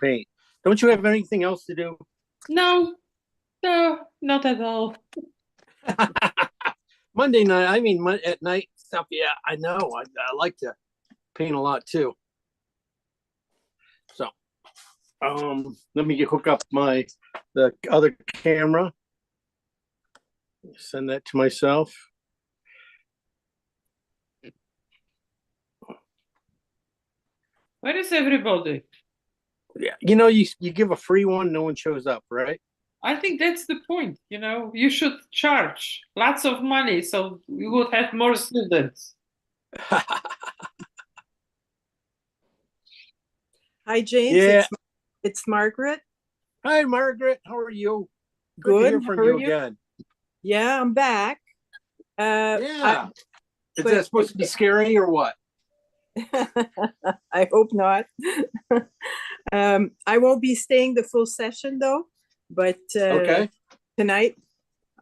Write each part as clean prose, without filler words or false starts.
paint. Don't you have anything else to do? No, no, not at all. Monday night, I mean, at night stuff. Yeah, I know. I like to paint a lot too. So, let me hook up the other camera. Send that to myself. Where is everybody? Yeah, you give a free one, no one shows up, right? I think that's the point. You should charge lots of money so you would have more students. Hi, James. Yeah. It's Margaret. Hi, Margaret. How are you? Good to Good. hear from you again. Yeah, I'm back. Yeah. Is that supposed to be scary or what? I hope not. I won't be staying the full session though, but Okay. tonight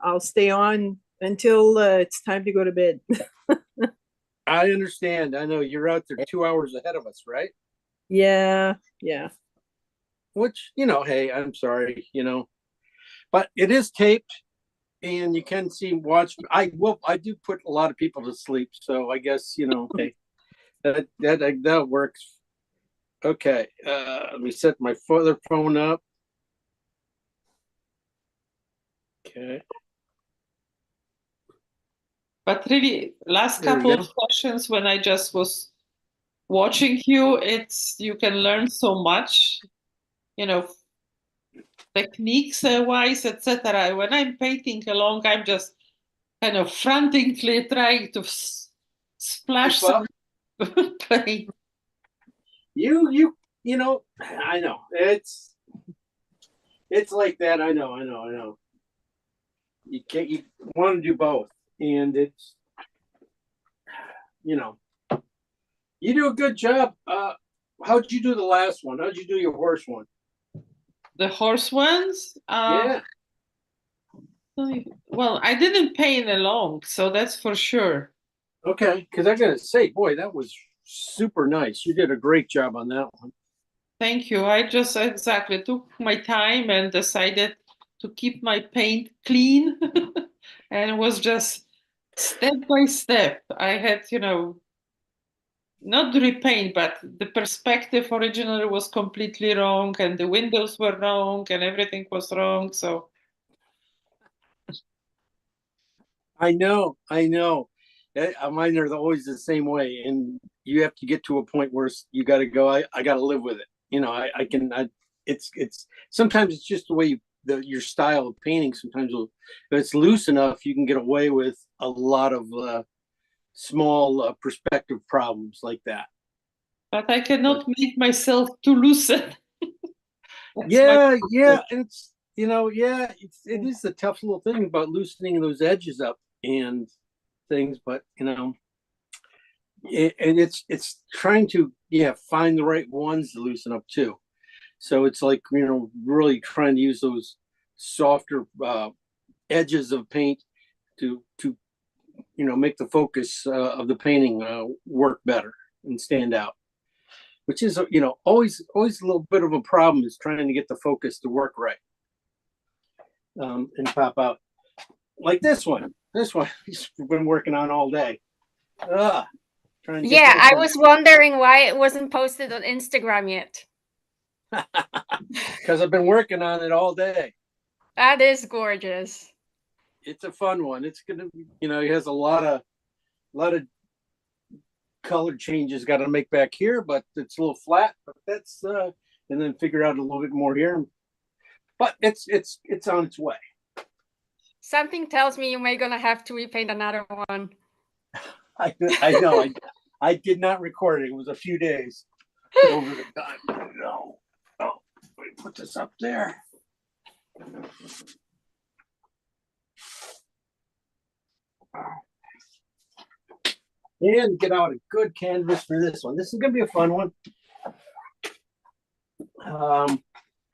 I'll stay on until it's time to go to bed. I understand. I know you're out there 2 hours ahead of us, right? Yeah. Which, hey, I'm sorry, but it is taped and you can watch. I do put a lot of people to sleep. So I guess, hey, that works. Okay. Let me set my other phone up. Okay. But really, last couple of sessions when I just was watching you, you can learn so much, techniques wise, etc. When I'm painting along, I'm just kind of frantically trying to splash some paint. I know it's like that. I know. You want to do both, and it's you do a good job. How'd you do the last one? How'd you do your horse one? The horse ones? Yeah. Well, I didn't paint along, so that's for sure. Okay, because I gotta say, boy, that was super nice. You did a great job on that one. Thank you. I just exactly took my time and decided to keep my paint clean and it was just step by step. I had, not repaint, but the perspective originally was completely wrong and the windows were wrong and everything was wrong. So I know. Mine are always the same way, and you have to get to a point where you got to go. I got to live with it. I can. It's sometimes it's just the way your style of painting. Sometimes if it's loose enough, you can get away with a lot of small perspective problems like that. But I cannot make myself too loosen. Yeah. It's it is a tough little thing about loosening those edges up and things, but and it's trying to find the right ones to loosen up too. So it's like really trying to use those softer edges of paint to make the focus of the painting work better and stand out, which is always a little bit of a problem, is trying to get the focus to work right and pop out like this one. He's been working on all day. Yeah, I was wondering why it wasn't posted on Instagram yet. Because I've been working on it all day. That is gorgeous. It's a fun one. It's gonna, it has a lot of color changes got to make back here, but it's a little flat. But that's and then figure out a little bit more here. But it's on its way. Something tells me you may gonna have to repaint another one. I know. I did not record it. It was a few days over the time. No. Oh, let me put this up there. And get out a good canvas for this one. This is going to be a fun one.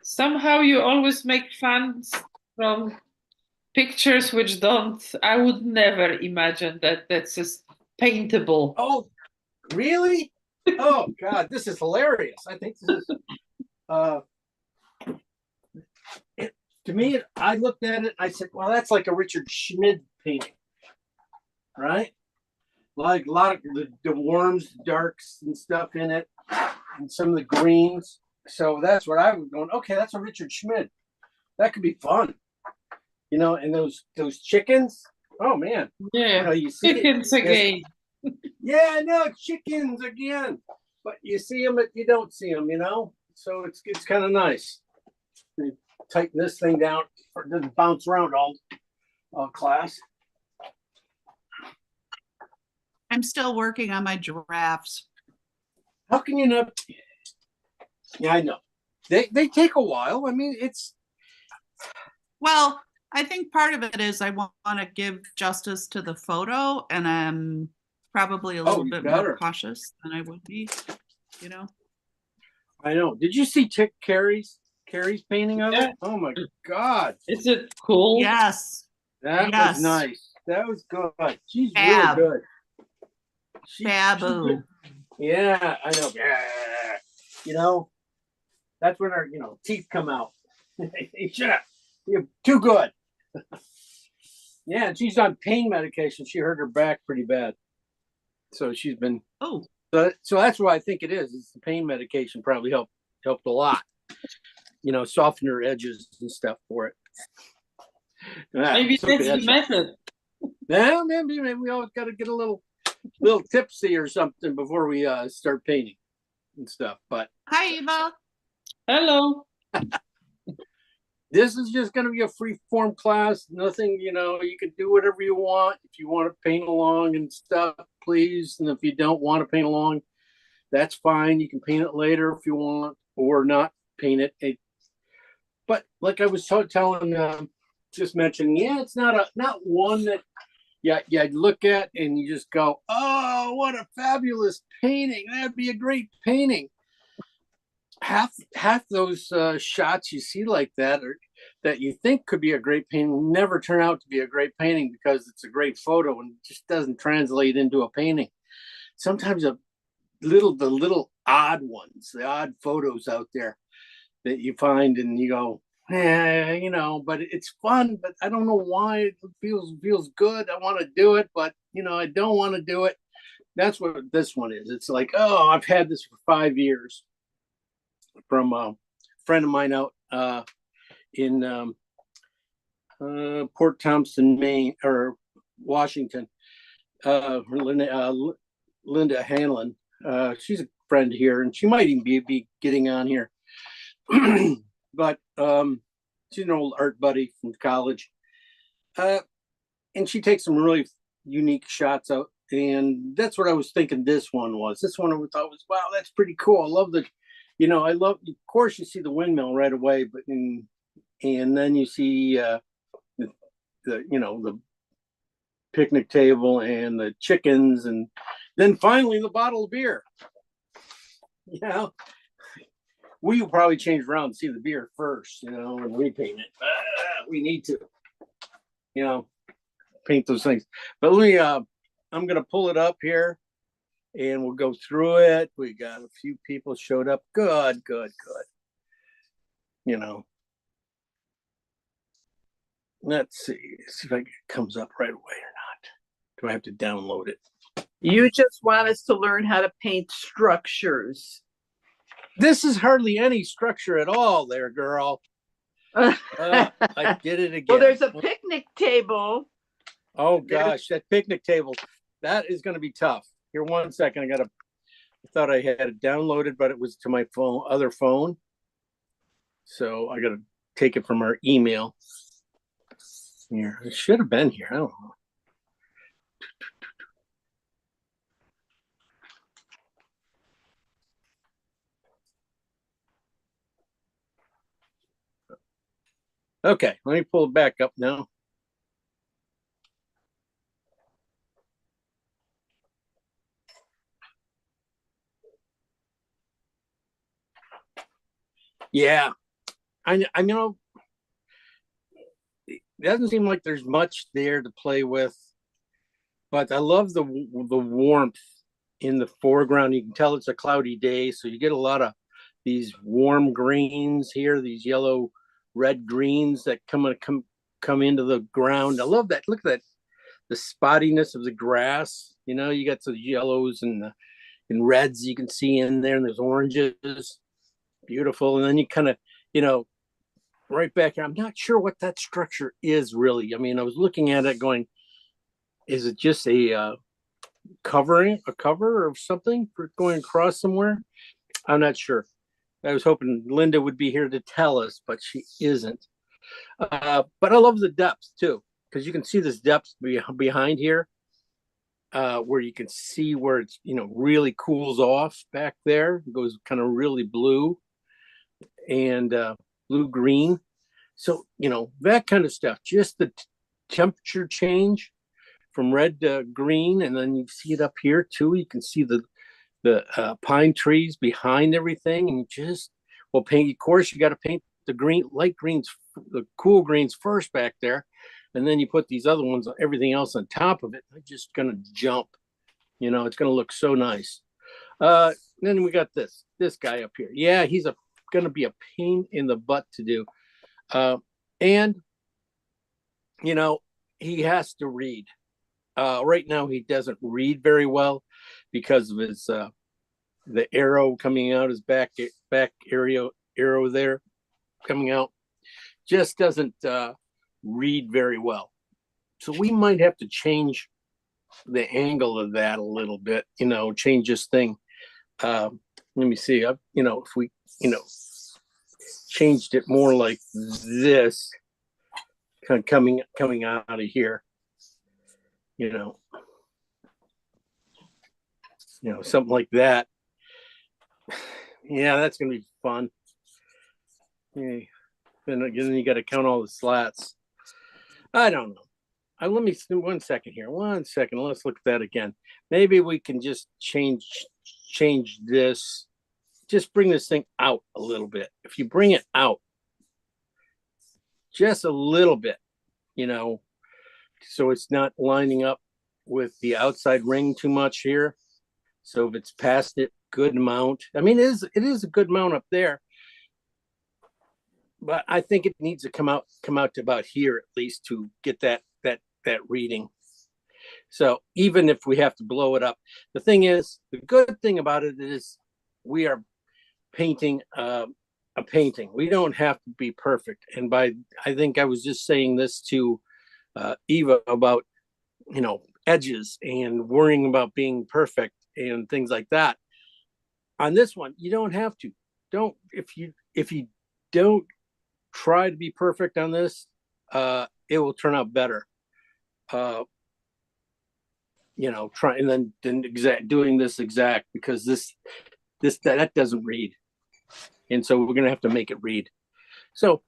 Somehow you always make fun from pictures which I would never imagine that's just paintable. Oh, really? Oh God, this is hilarious. I think this is To me, I looked at it. I said, "Well, that's like a Richard Schmid painting, right? Like a lot of the warms, darks, and stuff in it, and some of the greens." So that's what I was going. Okay, that's a Richard Schmid. That could be fun, And those chickens. Oh man, Yeah, you see chickens again. Yeah, no chickens again. But you see them, but you don't see them. So it's kind of nice. They tighten this thing down for it doesn't bounce around all class. I'm still working on my giraffes. How can you not? Yeah, I know. They take a while. I mean, Well, I think part of it is I want to give justice to the photo, and I'm probably a little bit more cautious than I would be, I know. Did you see Carrie's painting of it? Oh my God. Is it cool? Yes. That was nice. That was good. She's Fab. really good. Babu. Yeah, I know. Yeah. That's when her, teeth come out. Shut up. You're too good. Yeah, she's on pain medication. She hurt her back pretty bad. So she's been. Oh. So that's why I think it is. It's the pain medication probably helped a lot. Soften her edges and stuff for it. Maybe that's the method. Yeah, maybe we always got to get a little tipsy or something before we start painting and stuff. But hi, Eva. Hello. This is just going to be a free form class. Nothing, you can do whatever you want. If you want to paint along and stuff, please. And if you don't want to paint along, that's fine. You can paint it later if you want, or not paint it. But like I was telling, just mentioning, it's not one that you look at and you just go, oh, what a fabulous painting. That'd be a great painting. Half those shots you see like that, or that you think could be a great painting, never turn out to be a great painting because it's a great photo and just doesn't translate into a painting. Sometimes the little odd ones, the odd photos out there that you find and you go, but it's fun, but I don't know why it feels good. I want to do it, but I don't want to do it. That's what this one is. It's like, oh, I've had this for 5 years. From a friend of mine out in Port Thompson, Maine, or Washington, Linda Hanlon. She's a friend here, and she might even be getting on here. But she's an old art buddy from college, and she takes some really unique shots out. And that's what I was thinking. This one I thought was, wow, that's pretty cool. I love of course, you see the windmill right away, but and then you see the picnic table and the chickens, and then finally the bottle of beer. We probably change around and see the beer first, and repaint it. We need to, paint those things. But let me, I'm gonna pull it up here. And we'll go through it. We got a few people showed up. Good. Let's see if it comes up right away or not. Do I have to download it? You just want us to learn how to paint structures. This is hardly any structure at all there, girl. I did it again. Well, there's a picnic table. Oh, gosh, that picnic table. That is going to be tough. Here, 1 second. I thought I had it downloaded, but it was to my other phone. So I got to take it from our email. Here, it should have been here. I don't know. Okay, let me pull it back up now. Yeah, I know it doesn't seem like there's much there to play with, but I love the warmth in the foreground. You can tell it's a cloudy day, so you get a lot of these warm greens here, these yellow red greens that come into the ground. I love that. Look at that, the spottiness of the grass. You know, you got the yellows and reds you can see in there, and there's oranges. Beautiful. And then you kind of, you know, right back here, I'm not sure what that structure is really. I mean, I was looking at it going, is it just a cover or something for going across somewhere? I'm not sure. I was hoping Linda would be here to tell us, but she isn't. But I love the depth too, because you can see this depth behind here, where you can see where it's, you know, really cools off back there. It goes kind of really blue and blue green. So, you know, that kind of stuff, just the temperature change from red to green. And then you see it up here too. You can see the pine trees behind everything, and just, well, paint, of course you got to paint the light greens, the cool greens first back there, and then you put these other ones, everything else on top of it. They're just gonna jump, you know, it's gonna look so nice. Then we got this guy up here. Yeah, he's gonna be a pain in the butt to do, and you know, he has to read. Right now he doesn't read very well because of his the arrow coming out, his back arrow there coming out, just doesn't read very well. So we might have to change the angle of that a little bit, you know, change this thing. Let me see, you know, if we, you know, changed it more like this, kind of coming out of here, you know, something like that. Yeah, that's gonna be fun. Yeah. Then you got to count all the slats. I don't know. Let me 1 second here. 1 second. Let's look at that again. Maybe we can just change this. Just bring this thing out a little bit. If you bring it out just a little bit, you know, so it's not lining up with the outside ring too much here. So if it's past it, good amount. I mean, it is a good amount up there, but I think it needs to come out to about here at least to get that reading. So even if we have to blow it up, the thing is, the good thing about it is we are painting a painting. We don't have to be perfect. And I think I was just saying this to Eva about, you know, edges and worrying about being perfect and things like that. On this one, you don't have to. If you don't try to be perfect on this, it will turn out better. You know, try and then doing this exact, because that doesn't read, and so we're gonna have to make it read. So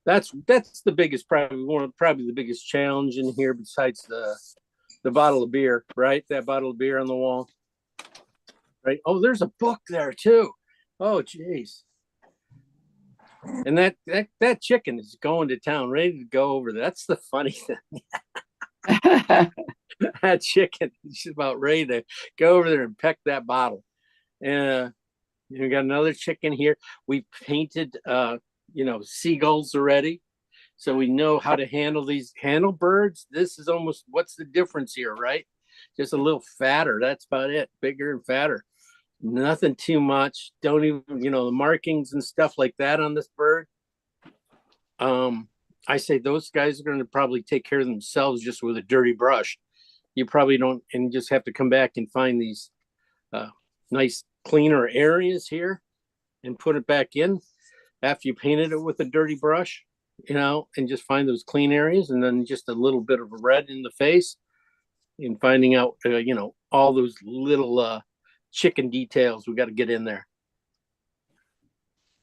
that's the biggest, probably the biggest challenge in here, besides the bottle of beer, right? That bottle of beer on the wall, right? Oh, there's a book there too. Oh, geez. And that chicken is going to town, ready to go over there. That's the funny thing. That chicken is about ready to go over there and peck that bottle. And we got another chicken here. We painted, you know, seagulls already, so we know how to handle birds. This is almost, what's the difference here, right? Just a little fatter. That's about it. Bigger and fatter. Nothing too much. Don't even, you know, the markings and stuff like that on this bird. I say those guys are going to probably take care of themselves just with a dirty brush. You probably don't, and just have to come back and find these nice cleaner areas here and put it back in after you painted it with a dirty brush, you know, and just find those clean areas, and then just a little bit of red in the face, and finding out, you know, all those little chicken details we got to get in there.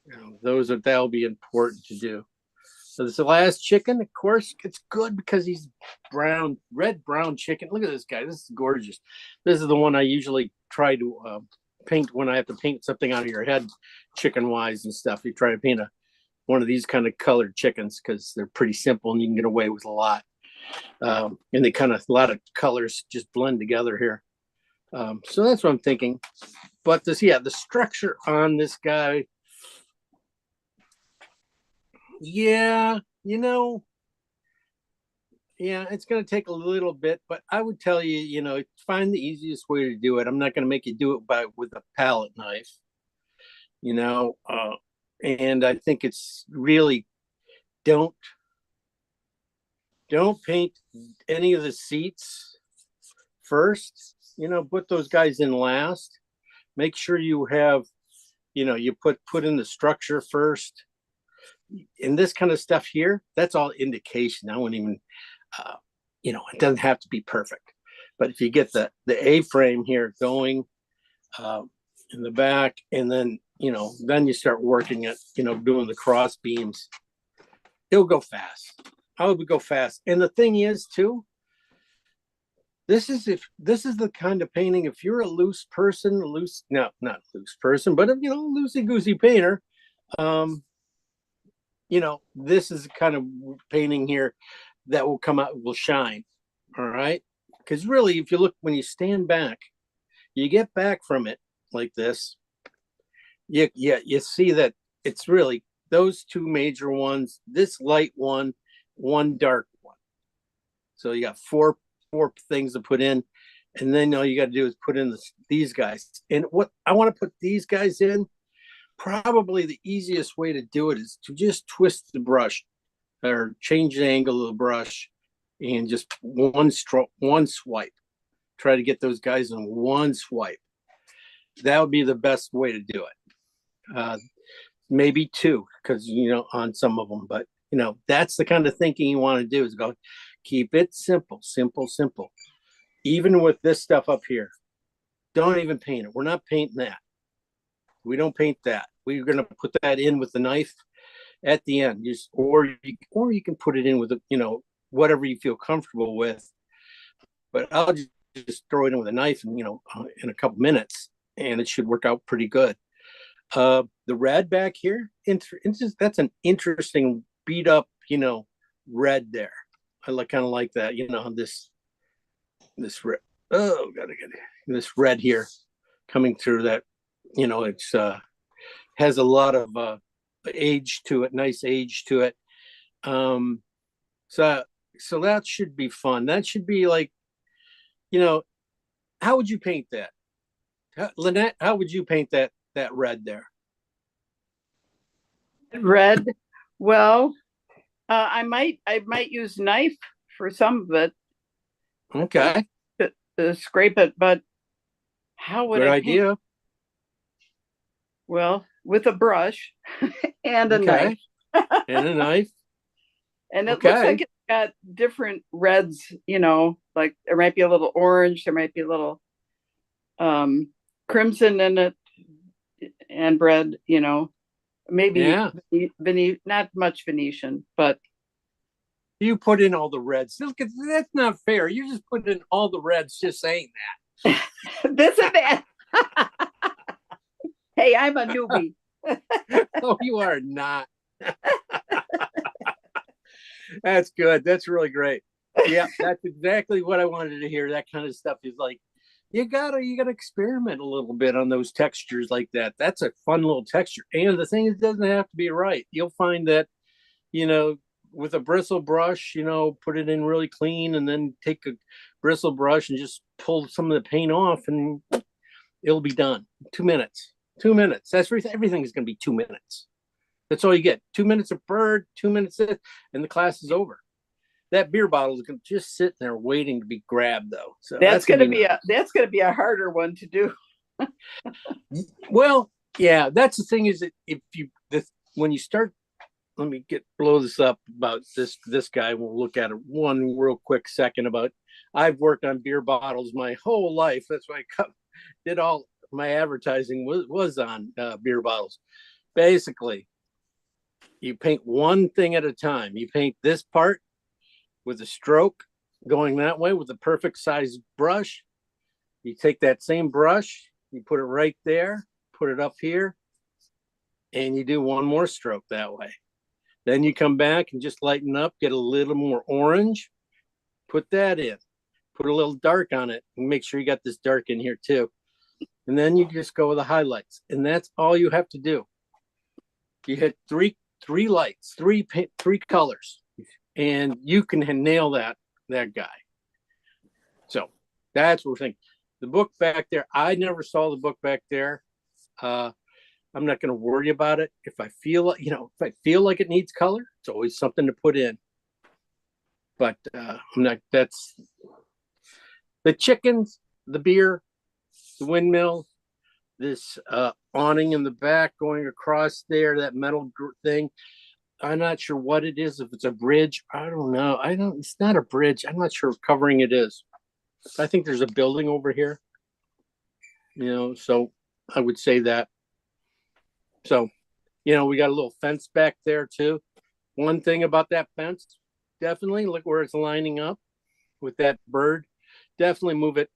You know, that'll be important to do. So this is the last chicken. Of course, it's good because he's red brown chicken. Look at this guy. This is gorgeous. This is the one I usually try to paint when I have to paint something out of your head, chicken wise and stuff. You try to paint one of these kind of colored chickens because they're pretty simple and you can get away with a lot. And they a lot of colors just blend together here. So that's what I'm thinking. But the structure on this guy, Yeah, yeah, it's going to take a little bit, but I would tell you, find the easiest way to do it. I'm not going to make you do it with a palette knife, you know, uh, and I think it's really don't paint any of the seats first. Put those guys in last. Make sure you have, you put in the structure first. And this kind of stuff here, that's all indication. I wouldn't even, it doesn't have to be perfect. But if you get the A-frame here going in the back, and then, then you start working at, doing the cross beams, it'll go fast. I would go fast. And the thing is too, this is the kind of painting, if you're a loose person, not loose person, but loosey goosey painter, this is the kind of painting here that will come out, will shine. All right. Because really, if you look, when you stand back, you get back from it like this, you see that it's really those two major ones, this light one dark one. So you got four things to put in, and then all you got to do is put in these guys. And what I want to put these guys in, probably the easiest way to do it is to just twist the brush or change the angle of the brush and just one swipe. Try to get those guys in one swipe. That would be the best way to do it. Maybe two, because on some of them, but that's the kind of thinking you want to do, is go keep it simple. Even with this stuff up here, don't even paint it. We're not painting that. We don't paint that. We're going to put that in with the knife at the end. Or you can put it in with whatever you feel comfortable with. But I'll just throw it in with a knife, and in a couple minutes, and it should work out pretty good. The red back here, that's an interesting beat up, red there. I kind of like that, this red. Oh, gotta get this red here coming through that. It's has a lot of age to it, nice age to it. So that should be fun. That should be like, how would you paint that? Lynette, how would you paint that red there? Red. Well, I might use knife for some of it. Okay. To scrape it, but how would Good I idea. paint? Well, with a brush and a knife. And a knife. And it looks like it's got different reds, like there might be a little orange, there might be a little crimson in it, and red, maybe not much Venetian, but you put in all the reds. Look, that's not fair. You just put in all the reds just saying that. This and that. Hey, I'm a newbie. Oh, you are not. That's good. That's really great. Yeah, that's exactly what I wanted to hear. That kind of stuff is like, you gotta experiment a little bit on those textures like that. That's a fun little texture. And the thing is, it doesn't have to be right. You'll find that, with a bristle brush, put it in really clean, and then take a bristle brush and just pull some of the paint off, and it'll be done. 2 minutes. 2 minutes. That's everything is going to be 2 minutes. That's all you get. 2 minutes of bird, 2 minutes, and the class is over. That beer bottle is going to just sit there waiting to be grabbed, though. So that's going to be a harder one to do. Well, yeah, that's the thing, is that when you start, let me blow this up about this guy. We'll look at it one real quick second about, I've worked on beer bottles my whole life. That's why I did all my advertising was on beer bottles. Basically, you paint one thing at a time. You paint this part with a stroke going that way with a perfect size brush. You take that same brush, you put it right there, put it up here, and you do one more stroke that way. Then you come back and just lighten up, get a little more orange, put that in, put a little dark on it, and make sure you got this dark in here too. And then you just go with the highlights, and that's all you have to do. You hit 3 lights, three colors, and you can nail that guy. So that's what we're thinking. The book back there, I never saw the book back there. I'm not going to worry about it. If I feel like it needs color, it's always something to put in. But I'm not. That's the chickens, the beer, the windmill, this awning in the back going across there, that metal thing. I'm not sure what it is. If it's a bridge, I don't know. It's not a bridge. I'm not sure what covering it is. I think there's a building over here. So I would say that. So, we got a little fence back there too. One thing about that fence, definitely look where it's lining up with that bird. Definitely move it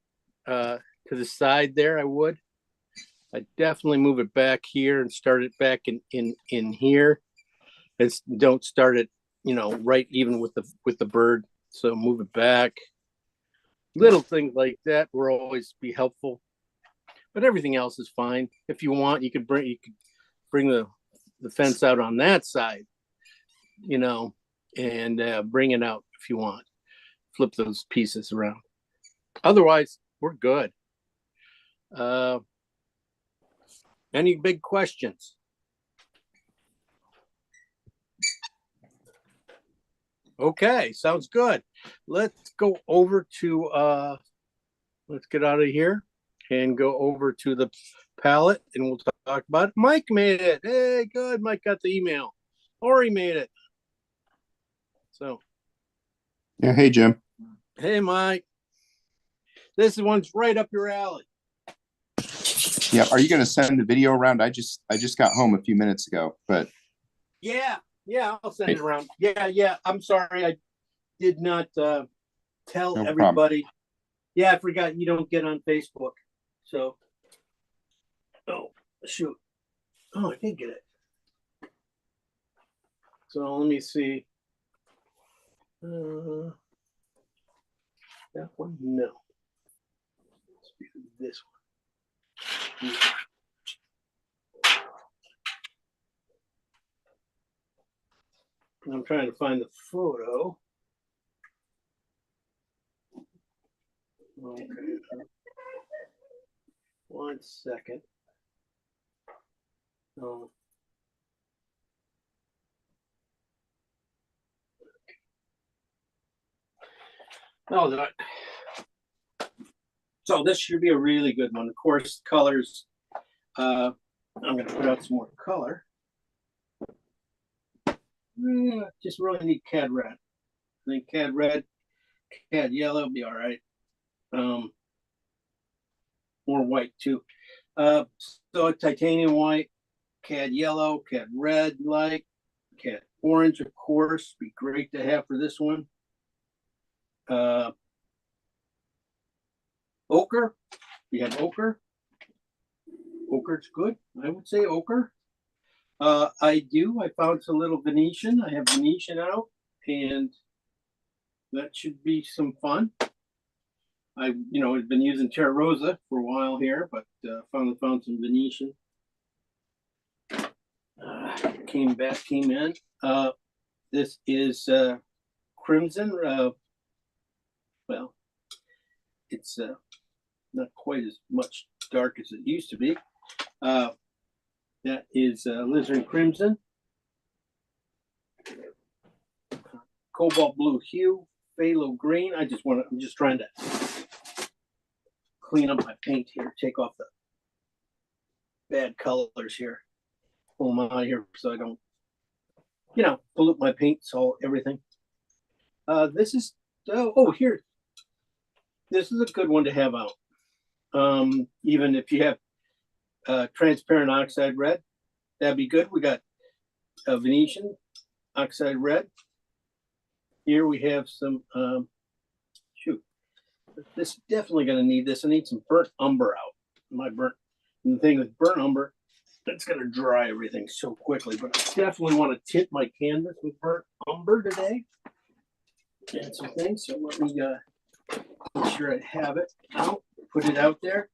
to the side there. I'd definitely move it back here and start it back in here. Don't start it, right even with the bird. So move it back. Little things like that will always be helpful. But everything else is fine. If you want, you could bring the fence out on that side, and bring it out if you want. Flip those pieces around. Otherwise, we're good. Any big questions? Okay, sounds good. Let's go over to let's get out of here and go over to the palette, and we'll talk about it. Mike made it. Hey, good. Mike got the email. Ori made it. So. Yeah. Hey, Jim. Hey, Mike. This one's right up your alley. Yeah. Are you going to send the video around? I just got home a few minutes ago, but. Yeah, I'll send it around. Yeah. I'm sorry. I did not tell everybody. Problem. Yeah, I forgot you don't get on Facebook. So. Oh, shoot. Oh, I did get it. So let me see. That one? No. Let's do this one. I'm trying to find the photo. Okay. 1 second. Oh. So this should be a really good one. Of course, colors. I'm going to put out some more color. Just really need cad red. I think cad red, cad yellow will be all right. More white too. So titanium white, cad yellow, cad red, cad orange, of course, be great to have for this one. Ochre, we have ochre. Ochre's good. I would say ochre. I found some little Venetian. I have Venetian out, and that should be some fun. I've been using Terra Rosa for a while here, but finally found some Venetian. Came in. This is crimson. Well, it's not quite as much dark as it used to be. That is alizarin crimson, cobalt blue hue, phthalo green. I'm just trying to clean up my paint here, take off the bad colors here, pull them out of here so I don't, pollute my paint, so everything. This is here. This is a good one to have out. Even if you have transparent oxide red, that'd be good. We got Venetian oxide red. Here we have some, this is definitely going to need this. I need some burnt umber out. And the thing with burnt umber, it's going to dry everything so quickly, but I definitely want to tint my canvas with burnt umber today. And some things, so let me make sure I have it out, put it out there.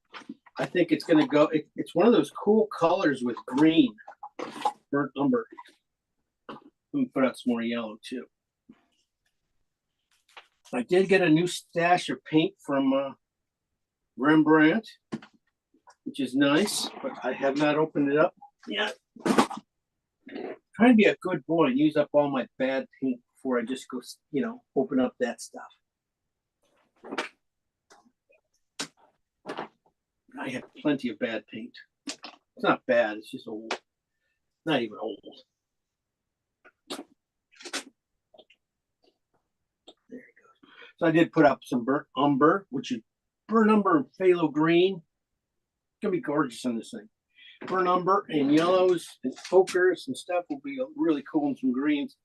I think it's going to go, it's one of those cool colors with green, burnt umber. Let me put out some more yellow too. I did get a new stash of paint from Rembrandt, which is nice, but I have not opened it up yet. Trying to be a good boy and use up all my bad paint before I just go, open up that stuff. I have plenty of bad paint. It's not bad, it's just old. Not even old. There it goes. So I did put up some burnt umber, which is burnt umber and phthalo green. It's gonna be gorgeous on this thing. Burnt umber and yellows and ochres and stuff will be really cool, and some greens.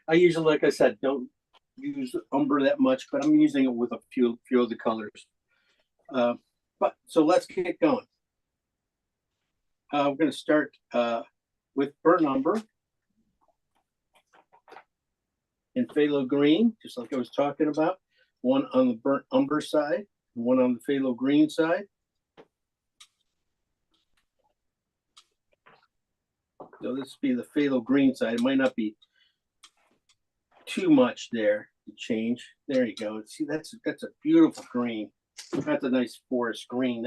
I usually, like I said, don't use umber that much, but I'm using it with a few of the colors. But so let's get going. We're going to start with burnt umber and phthalo green, just like I was talking about. One on the burnt umber side, one on the phthalo green side. So this will be the phthalo green side. It might not be too much there to change. There you go. See, that's a beautiful green. That's a nice forest green.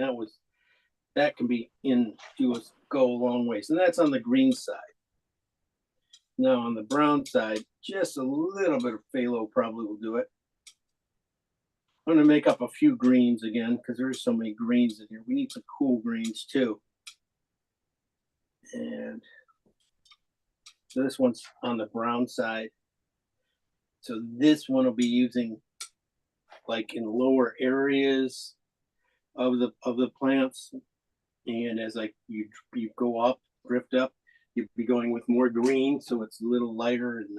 That can be go a long ways. And that's on the green side. Now on the brown side, just a little bit of phthalo probably will do it. I'm going to make up a few greens again because there's so many greens in here. We need some cool greens too. And so this one's on the brown side. So this one will be using like in lower areas of the plants. And as you go up, drift up, you'll be going with more green, so it's a little lighter. And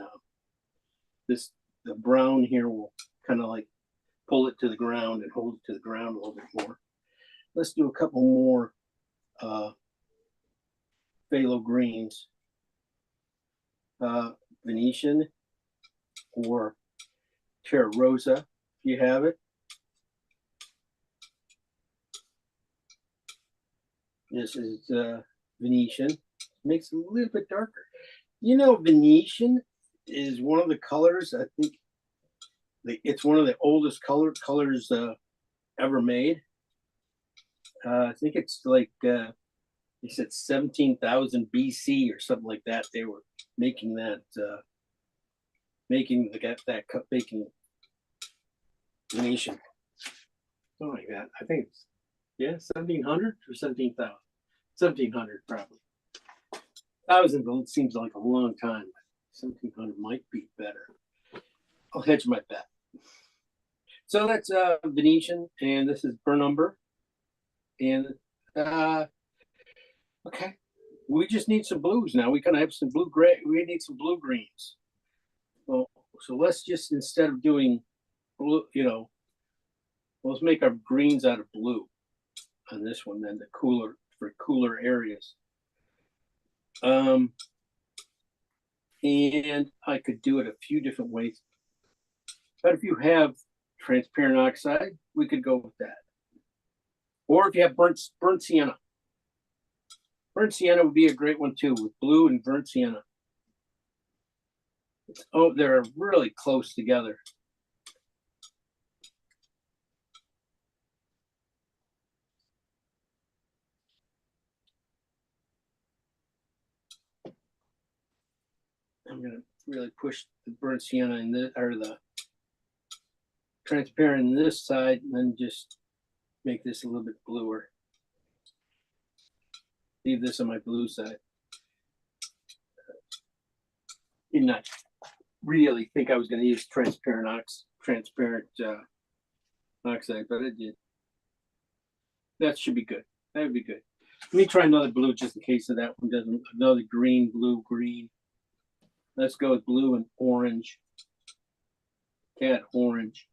the brown here will kind of like pull it to the ground and hold it to the ground a little bit more. Let's do a couple more phthalo greens. Venetian or Terra Rosa, if you have it. This is Venetian. Makes it a little bit darker. Venetian is one of the colors, I think it's one of the oldest colors ever made. I think it's like they said 17,000 BC or something like that. They were making that making Venetian. Something like that. I think it's 1700 or 17,000. 1700 probably. 1,000 seems like a long time. 1,700 might be better. I'll hedge my bet. So that's Venetian, and this is burnt umber. And okay, we just need some blues now. We kind of have some blue gray. We need some blue greens. Well, so let's just, instead of doing blue, let's make our greens out of blue on this one, then for cooler areas. And I could do it a few different ways. But if you have transparent oxide, we could go with that. Or if you have burnt sienna. Burnt sienna would be a great one too, with blue and burnt sienna. They're really close together. I'm going to really push the burnt sienna in the transparent in this side, and then just make this a little bit bluer. Leave this on my blue side. Did not really think I was going to use transparent oxide, but I did. That should be good. That would be good. Let me try another blue just in case of that one doesn't. Another green, blue, green. Let's go with blue and orange. Cat orange.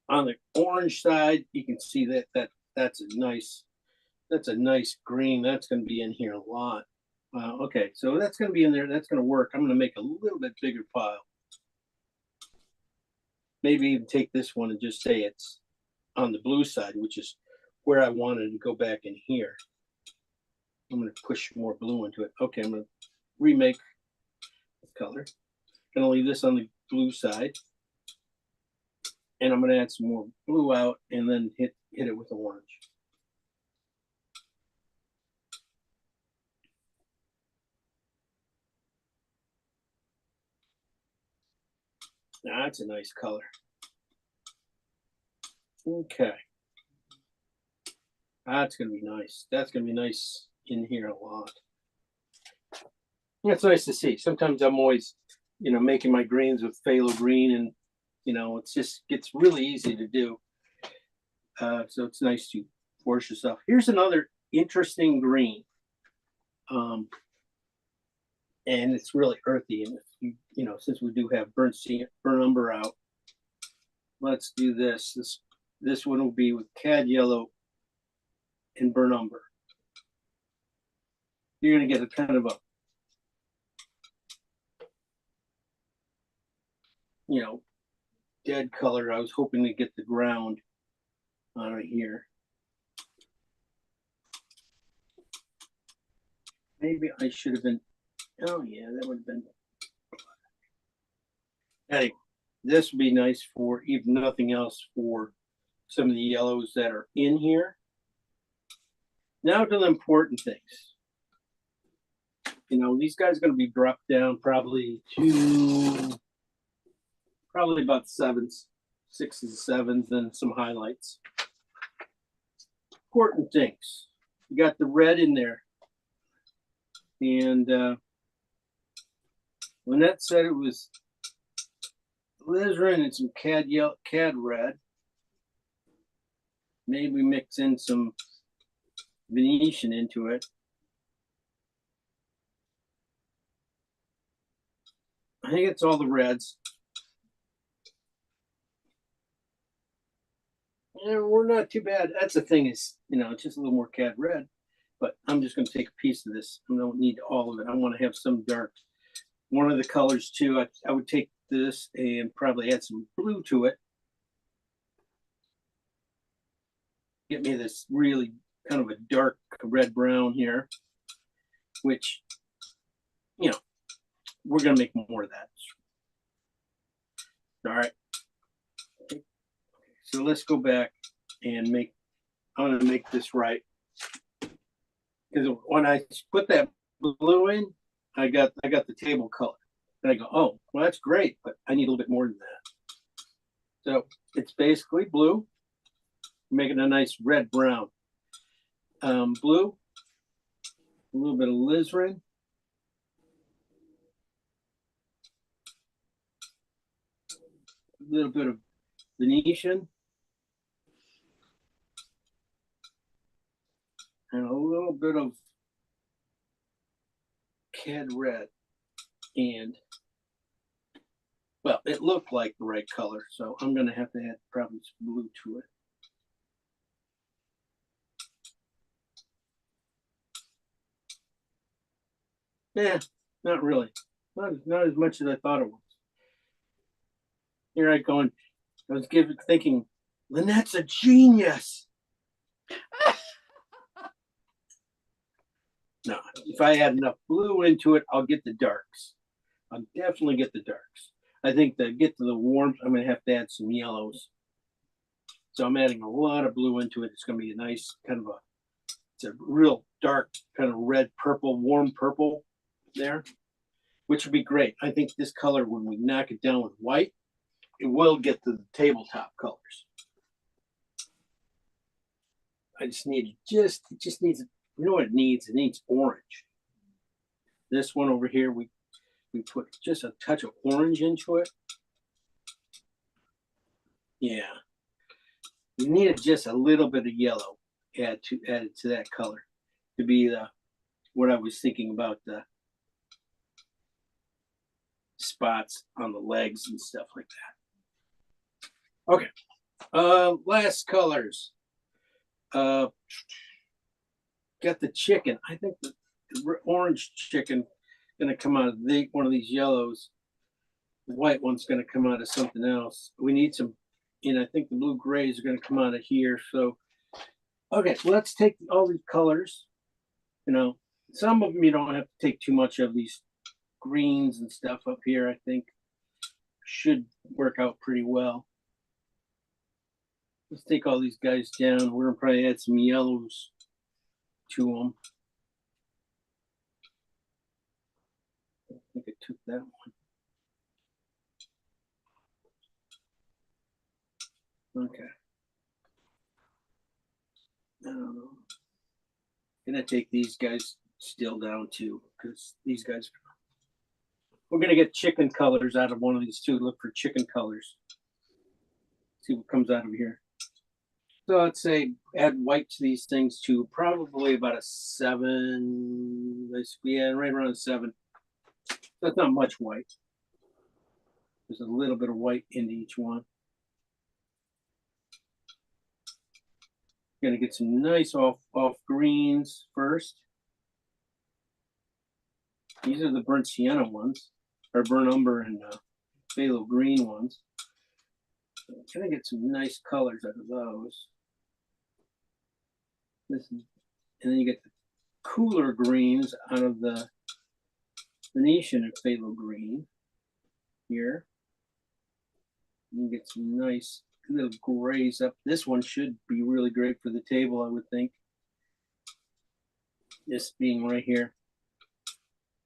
On the orange side, you can see that's a nice green. That's going to be in here a lot. Okay, so that's going to be in there. That's going to work. I'm going to make a little bit bigger pile. Maybe even take this one and just say it's on the blue side, which is where I wanted to go back in here. I'm going to push more blue into it. Okay, I'm going to remake the color. Going to leave this on the blue side. And I'm going to add some more blue out and then hit it with orange. That's a nice color. Okay. That's going to be nice. That's going to be nice in here a lot. It's nice to see. Sometimes I'm always, making my greens with phthalo green, and, it's just gets really easy to do. So it's nice to force yourself. Here's another interesting green. And it's really earthy. And if since we do have burnt umber out, let's do this. This one will be with cad yellow and burnt umber. You're going to get a kind of a, dead color. I was hoping to get the ground on it here. Maybe I should have been, oh yeah, that would have been. Anyway, this would be nice for, if nothing else, for some of the yellows that are in here. Now to the important things. These guys are going to be dropped down probably to about 7s, 6s, 7s, and some highlights. Important things. You got the red in there. And Lynette said it was alizarin and some cad red. Maybe mix in some Venetian into it. I think it's all the reds. Yeah, we're not too bad. That's the thing is, it's just a little more cad red. But I'm just going to take a piece of this. I don't need all of it. I want to have some dark. One of the colors too, I would take this and probably add some blue to it. Get me this really kind of a dark red brown here, which, we're going to make more of that. All right. So let's go back and I'm going to make this right. Because when I put that blue in, I got the table color. And I go, oh, well, that's great, but I need a little bit more than that. So it's basically blue, making a nice red brown. Blue, a little bit of alizarin. A little bit of Venetian. And a little bit of cad red. And, well, it looked like the right color, so I'm going to have to add probably some blue to it. Yeah, not really. Not as much as I thought it was. Here I go, and I was thinking, Lynette's a genius. No, if I add enough blue into it, I'll get the darks. I'll definitely get the darks. I think to get to the warmth, I'm going to have to add some yellows. So I'm adding a lot of blue into it. It's going to be a nice kind of it's a real dark kind of red, purple, warm purple there, which would be great. I think this color, when we knock it down with white, it will get to the tabletop colors. I just need it just needs, you know what it needs? It needs orange. This one over here, we put just a touch of orange into it. Yeah. We needed just a little bit of yellow added to that color to be what I was thinking about, the spots on the legs and stuff like that. Okay. Last colors. Got the chicken. I think the orange chicken gonna come out of one of these yellows. The white one's gonna come out of something else. We need some, I think the blue grays are gonna come out of here. So, okay, let's take all these colors You know, some of them you don't have to take too much of. These greens and stuff up here, I think should work out pretty well. Let's take all these guys down. We're gonna probably add some yellows to them. I think I took that one. Okay. Gonna take these guys still down too, because these guys, we're gonna get chicken colors out of one of these two. Look for chicken colors. See what comes out of here. So I'd say add white to these things too. Probably about a 7. Yeah, right around a 7. That's not much white. There's a little bit of white into each one. Gonna get some nice off greens first. These are the burnt sienna ones, or burnt umber and phthalo green ones. So I'm gonna get some nice colors out of those. This is, and then you get the cooler greens out of the Venetian and phthalo green here. You get some nice little grays up. This one should be really great for the table, I would think. This being right here.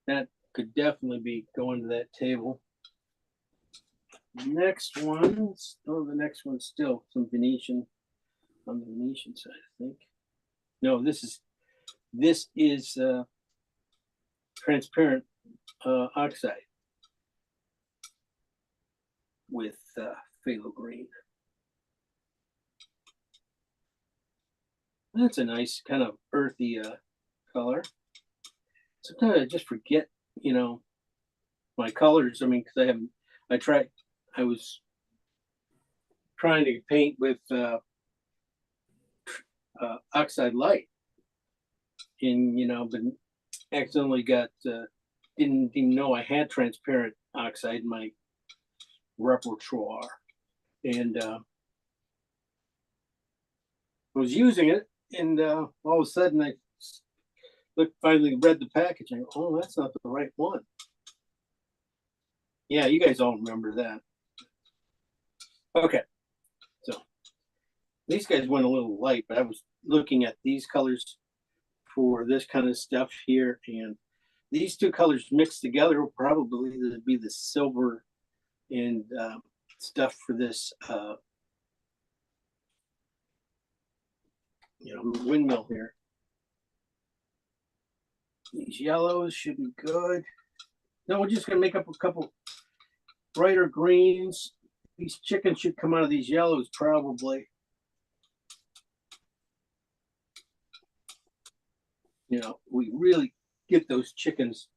That could definitely be going to that table. Next one, oh, the next one's still some Venetian on the Venetian side, I think. No, this is transparent oxide with phthalo green. That's a nice kind of earthy color. Sometimes I just forget, you know, my colors. I mean, because I was trying to paint with oxide light, and you know, but accidentally got didn't even know I had transparent oxide in my repertoire, and I was using it, and all of a sudden I finally read the package. I go, oh, that's not the right one. Yeah, you guys all remember that. Okay, so these guys went a little light, but I was looking at these colors for this kind of stuff here, and these two colors mixed together will probably be the silver and stuff for this you know, windmill here. These yellows should be good. No, we're just gonna make up a couple brighter greens. These chickens should come out of these yellows probably. You know, we really get those chickens.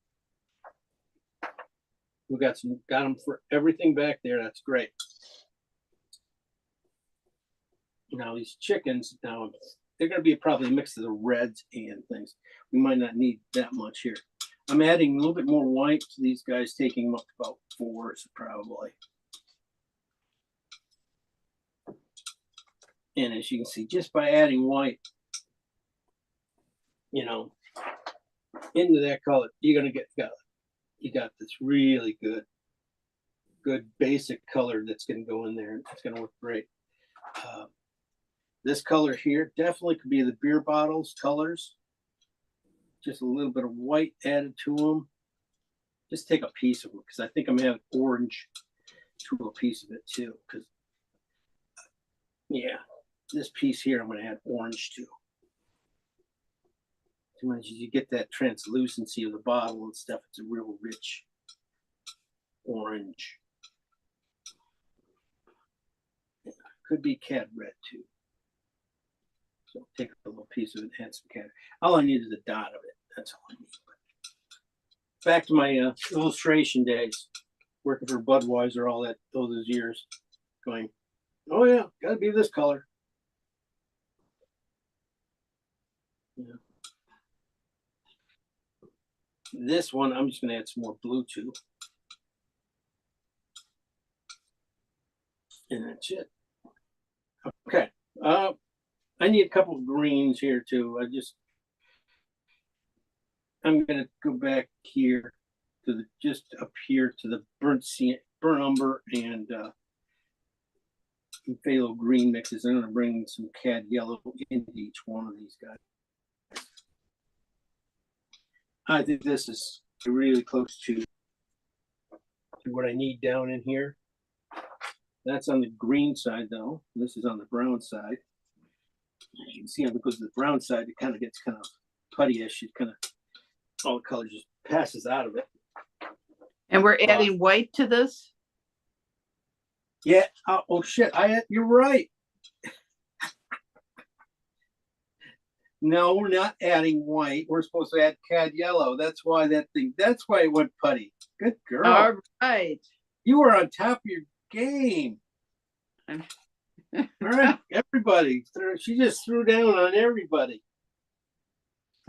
We got them for everything back there. That's great. Now these chickens, now they're going to be probably a mix of the reds and things. We might not need that much here. I'm adding a little bit more white to these guys, taking them up to about 4s probably. And as you can see, just by adding white, you know, into that color, you're going to you got this really good basic color that's going to go in there. It's going to look great. This color here definitely could be the beer bottles colors. Just a little bit of white added to them. Just take a piece of them, because I think I'm gonna have orange to a piece of it too. Because yeah, this piece here I'm gonna add orange to. As you get that translucency of the bottle and stuff, it's a real rich orange. Yeah, could be cat red too. So take a little piece of it, add some cat. All I need is a dot of it. That's all I need. Back to my illustration days, working for Budweiser all those years, going, oh yeah, gotta be this color. Yeah. This one, I'm just gonna add some more blue to. And that's it. Okay. I need a couple of greens here too. I'm gonna go back here to the, just up here to the burnt umber and phthalo green mixes. I'm gonna bring some cad yellow into each one of these guys. I think this is really close to what I need down in here. That's on the green side though. This is on the brown side. You can see how because of the brown side, it kind of gets kind of putty-ish. It kind of, all the color just passes out of it. And we're adding white to this? Yeah. Oh shit. You're right. No, we're not adding white. We're supposed to add cad yellow. That's why that's why it went putty. Good girl. All right. You were on top of your game. I'm- All right, everybody. She just threw down on everybody.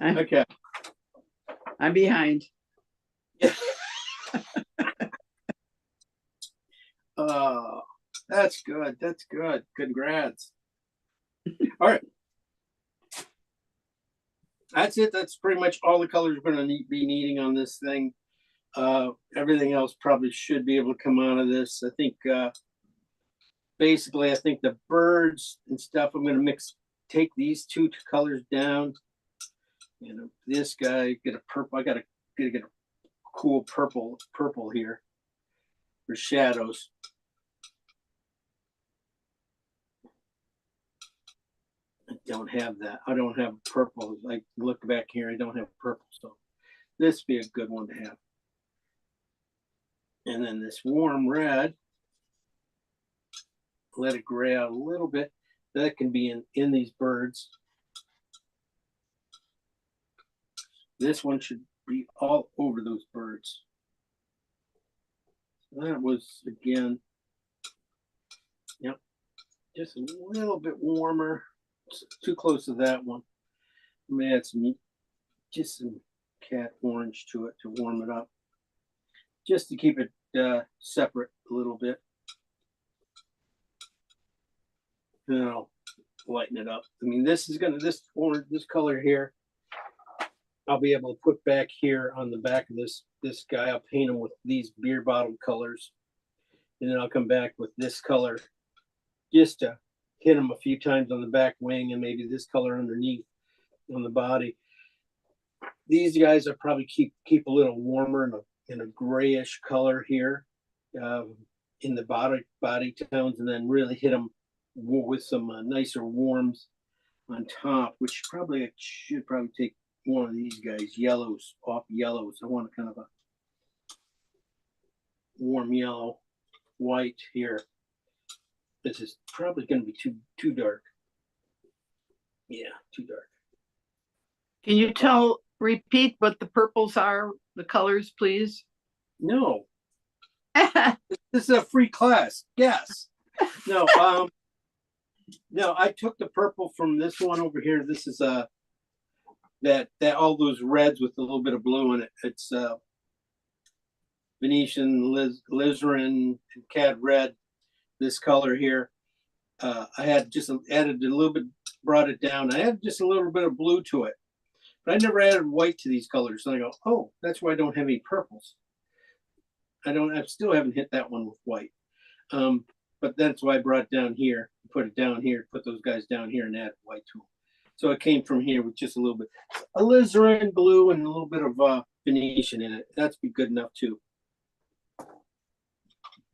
Okay. I'm behind. Oh, that's good. That's good. Congrats. All right. That's it. That's pretty much all the colors we're going to be needing on this thing. Everything else probably should be able to come out of this. I think basically, I think the birds and stuff, I'm going to take these two colors down. You know, this guy, get a purple. I got to get a cool purple here for shadows. I don't have that. I don't have purple. Like, look back here, I don't have purple. So this would be a good one to have. And then this warm red, let it gray out a little bit. That can be in these birds. This one should be all over those birds. That was, again, yep, just a little bit warmer. It's too close to that one. I'm gonna add just some cat orange to it to warm it up, just to keep it separate a little bit. And I'll lighten it up. I mean, this orange, this color here, I'll be able to put back here on the back of this guy. I'll paint him with these beer bottle colors, and then I'll come back with this color just to hit him a few times on the back wing, and maybe this color underneath on the body. These guys will probably keep a little warmer in a grayish color here in the body tones, and then really hit them with some nicer warms on top, which I should probably take one of these guys, yellows, off yellows. I want a kind of a warm yellow, white here. This is probably going to be too dark. Yeah, too dark. Can you repeat what the purples are, the colors, please? No. This is a free class. Yes. No, no, I took the purple from this one over here. This is that all those reds with a little bit of blue in it. It's Venetian, Lizarin, and Cad Red. This color here. I had just added a little bit, brought it down. I had just a little bit of blue to it, but I never added white to these colors. So I go, oh, that's why I don't have any purples. I still haven't hit that one with white. But that's why I brought it down here, put it down here, put those guys down here and add white to them. So it came from here with just a little bit, alizarin blue and a little bit of Venetian in it. That's be good enough too.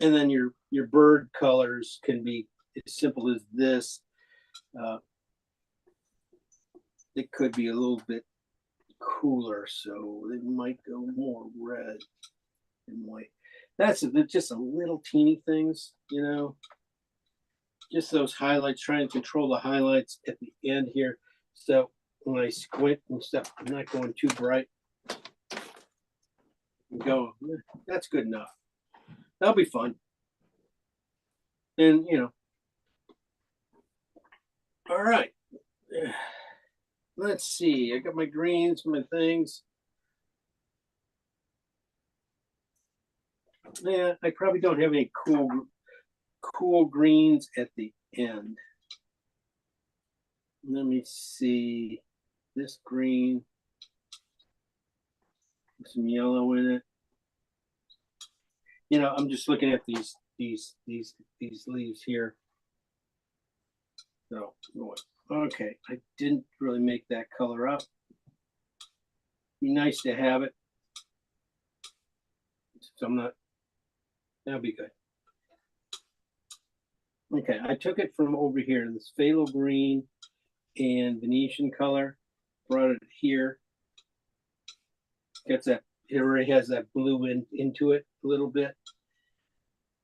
And then your bird colors can be as simple as this. It could be a little bit cooler, so they might go more red and white. That's just a little teeny things, you know. Just those highlights, trying to control the highlights at the end here. So when I squint and stuff, I'm not going too bright. Go, that's good enough. That'll be fun. And, you know, all right. Let's see. I got my greens, my things. Yeah, I probably don't have any cool greens at the end. Let me see. This green. Some yellow in it. You know, I'm just looking at these leaves here. So, okay, I didn't really make that color up. Be nice to have it. So I'm not, that'll be good. Okay, I took it from over here, this phthalo green and Venetian color, brought it here. Gets that, it already has that blue into it a little bit.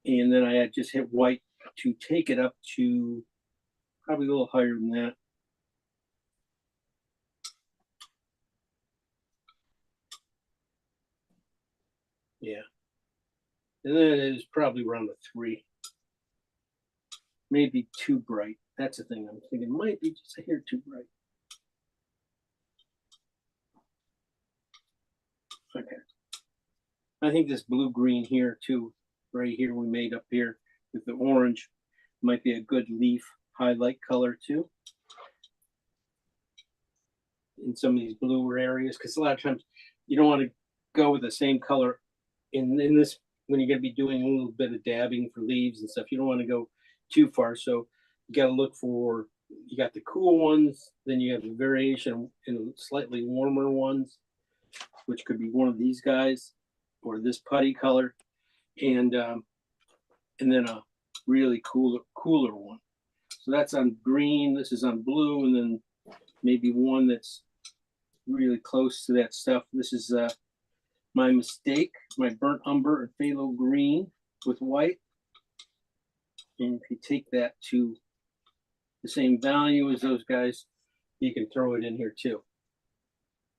And then I had just hit white to take it up to probably a little higher than that. Yeah. And then it is probably around a 3. Maybe too bright. That's the thing. I'm thinking it might be just a hair too bright. Okay. I think this blue green here too, right here we made up here with the orange might be a good leaf highlight color too. In some of these bluer areas, because a lot of times you don't want to go with the same color in this when you're going to be doing a little bit of dabbing for leaves and stuff. You don't want to go too far, so you got to look for, you got the cool ones, then you have a variation in slightly warmer ones, which could be one of these guys or this putty color, and then a really cooler one. So that's on green, this is on blue, and then maybe one that's really close to that stuff. This is my mistake, my burnt umber and phthalo green with white. And if you take that to the same value as those guys, you can throw it in here too.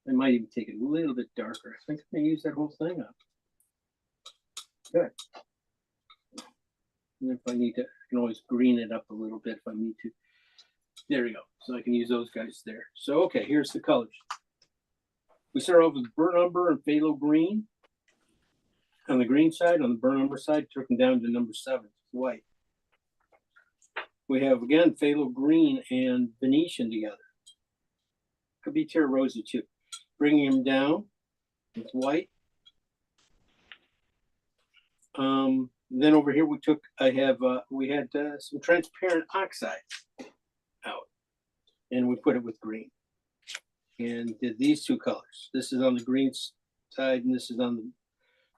I might even take it a little bit darker. I think I can use that whole thing up. Good. And if I need to, I can always green it up a little bit if I need to. There we go. So I can use those guys there. So, okay, here's the colors. We start off with burnt umber and phthalo green. On the green side, on the burnt umber side, took them down to number 7, white. We have, again, phthalo green and Venetian together. Could be Terra Rosa too. Bringing them down with white. Then over here we had some transparent oxide out, and we put it with green, and did these 2 colors. This is on the green side, and this is on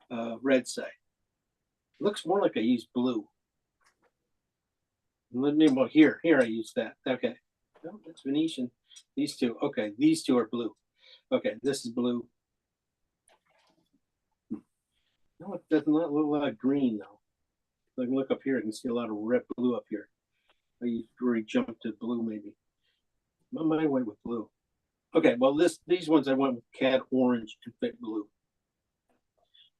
the red side. It looks more like I used blue. Well, here I used that. Okay, no, that's Venetian. These 2, okay, these 2 are blue. Okay, this is blue. No, it does not look like green though. I can look up here, I can see a lot of red blue up here. I already jumped to blue maybe. My mind went with blue. Okay, well these ones I went with cad orange and fit blue.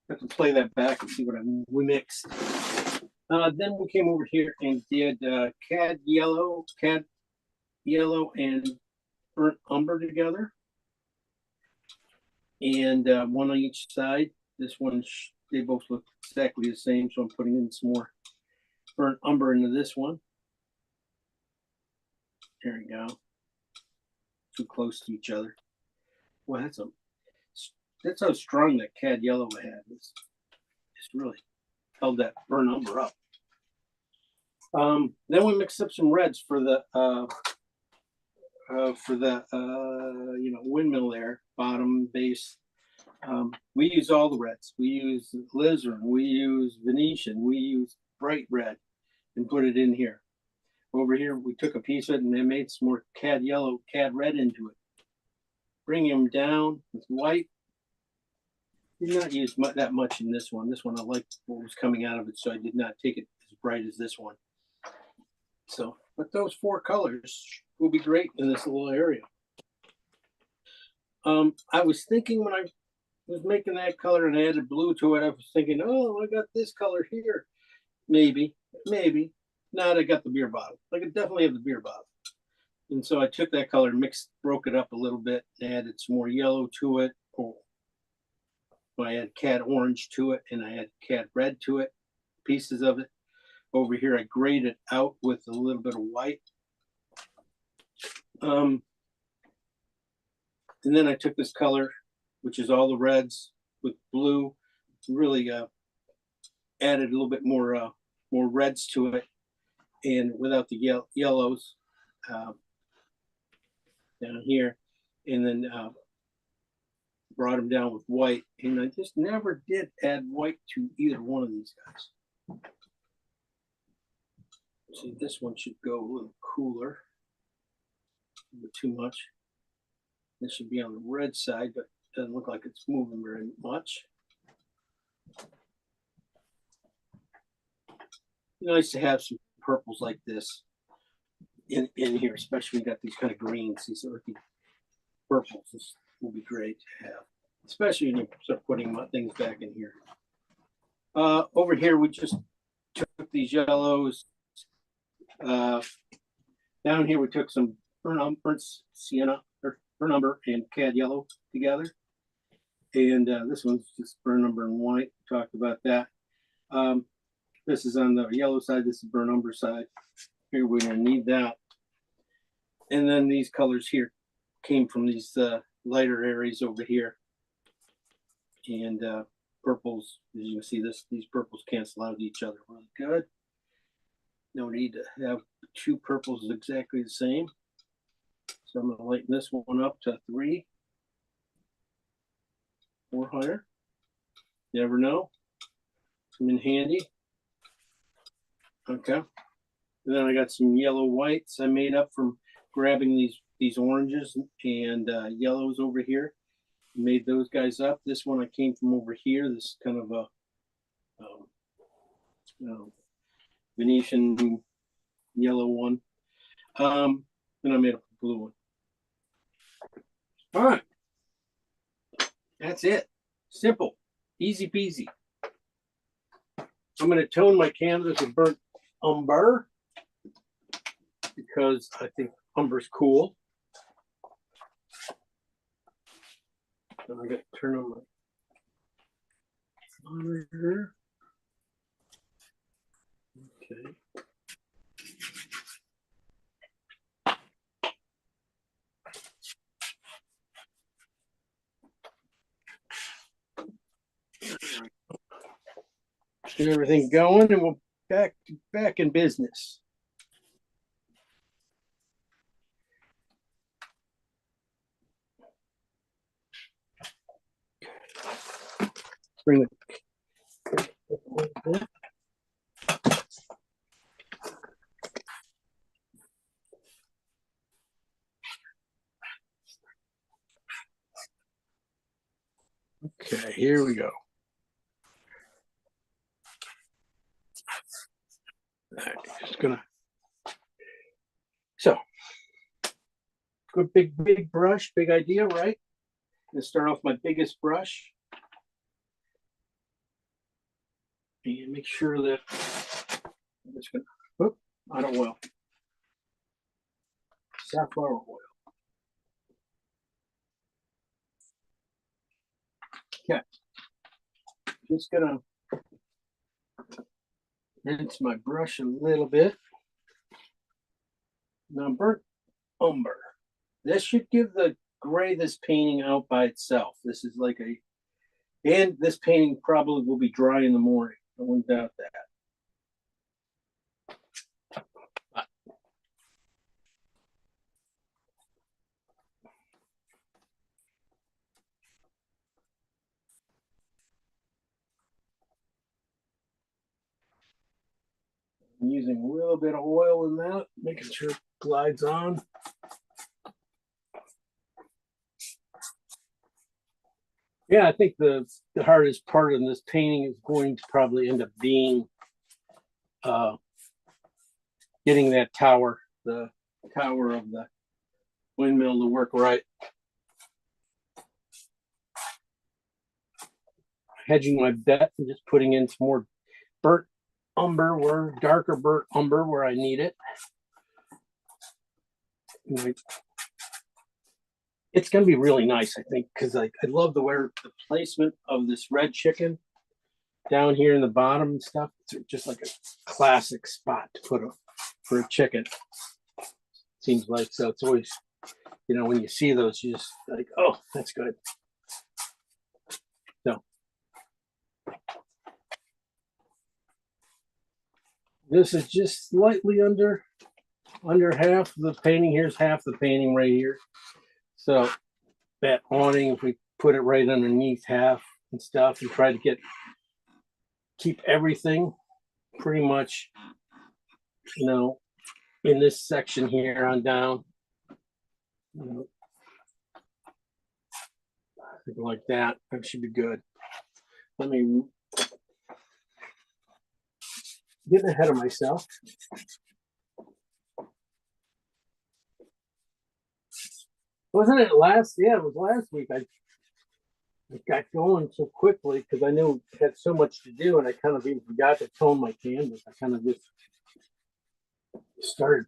I have to play that back and see what we mixed. Then we came over here and did cad yellow and burnt umber together. And one on each side. This one, they both look exactly the same, so I'm putting in some more burnt umber into this one. There we go. Too close to each other. Well, that's how strong that cad yellow I had. It's really held that burnt umber up. Then we mixed up some reds for the windmill there, bottom base. We use all the reds. We use alizarin, we use Venetian, we use bright red, and put it in here. Over here, we took a piece of it and they made some more cad yellow, cad red into it. Bring them down with white. Did not use that much in this one. This one I liked what was coming out of it, so I did not take it as bright as this one. So, but those 4 colors will be great in this little area. I was thinking when I was making that color and I added blue to it, I was thinking, oh, I got this color here. Maybe. Not, I got the beer bottle. I could definitely have the beer bottle. And so I took that color, broke it up a little bit, added some more yellow to it. I had cad orange to it, and I had cad red to it, pieces of it. Over here, I grayed it out with a little bit of white. And then I took this color, which is all the reds, with blue, really added a little bit more reds to it, and without the yellows down here, and then brought them down with white. And I just never did add white to either one of these guys. See, this one should go a little cooler, but too much. This should be on the red side, but it doesn't look like it's moving very much. Nice to have some purples like this in here, especially when you got these kind of greens, these earthy purples. This will be great to have, especially when you start putting things back in here. Over here, we just took these yellows. Down here, we took some burnt sienna, or burnt umber and cad yellow together. And this one's just burnt umber and white. Talked about that. This is on the yellow side. This is burnt umber side. Here we're gonna need that. And then these colors here came from these lighter areas over here. And purples, as you can see, these purples cancel out each other really good. No need to have two purples exactly the same. So I'm gonna lighten this one up to 3, 400. Never know. Come in handy. Okay. And then I got some yellow whites I made up from grabbing these oranges and yellows over here. Made those guys up. This one I came from over here. This is kind of a Venetian yellow one. Then I made up a blue one. All right. That's it. Simple. Easy peasy. I'm going to tone my canvas with burnt umber because I think umber's cool. And I got to turn on my monitor. Okay. Get everything going, and we'll back in business. Bring it. Okay, here we go. All right, just gonna. So, good big brush, big idea, right? Gonna start off my biggest brush. And make sure that I'm just gonna whoop, out of oil. Safflower oil. Okay. Just gonna rinse my brush a little bit. Now burnt umber. This should give the gray this painting out by itself. This is like and this painting probably will be dry in the morning. I wouldn't doubt that. I'm using a little bit of oil in that, making sure it glides on. Yeah, I think the hardest part of this painting is going to probably end up being getting that tower, the tower of the windmill to work right. Hedging my bet and just putting in some more burnt umber, darker burnt umber where I need it. It's going to be really nice, I think, because I love the placement of this red chicken down here in the bottom and stuff. It's just like a classic spot to put for a chicken. Seems like so. It's always, when you see those, you just like, oh, that's good. So This is just slightly under half the painting. Here's half the painting right here. So that awning, if we put it right underneath half and stuff and try to keep everything pretty much, in this section here on down. Something like that. That should be good. Let me get ahead of myself. Wasn't it last? Yeah, it was last week. I got going so quickly because I knew I had so much to do, and I kind of even forgot to tone my canvas. I kind of just started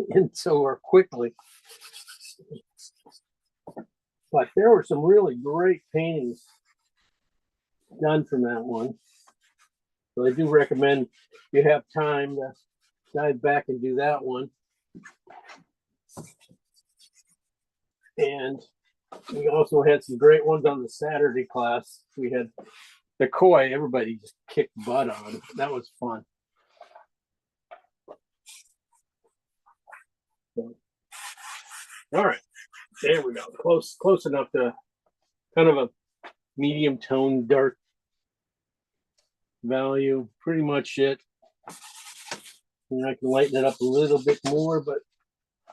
in so quickly. But there were some really great paintings done from that one. So I do recommend if you have time to dive back and do that one. And we also had some great ones on the Saturday class. We had the koi, everybody just kicked butt on. That was fun. So, all right, there we go. Close enough to kind of a medium tone, dark value. Pretty much it. And I can lighten it up a little bit more, but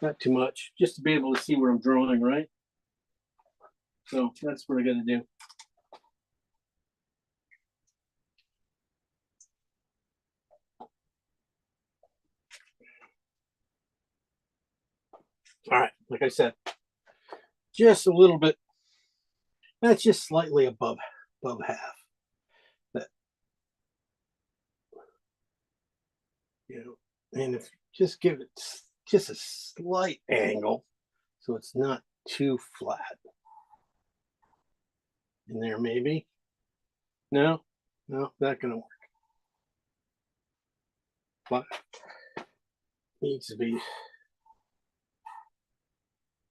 not too much, just to be able to see where I'm drawing, right? So that's what I got to do. All right, like I said, just a little bit. That's just slightly above half. That, and if just give it just a slight angle, so it's not too flat. In there, maybe. No, not gonna work. But needs to be.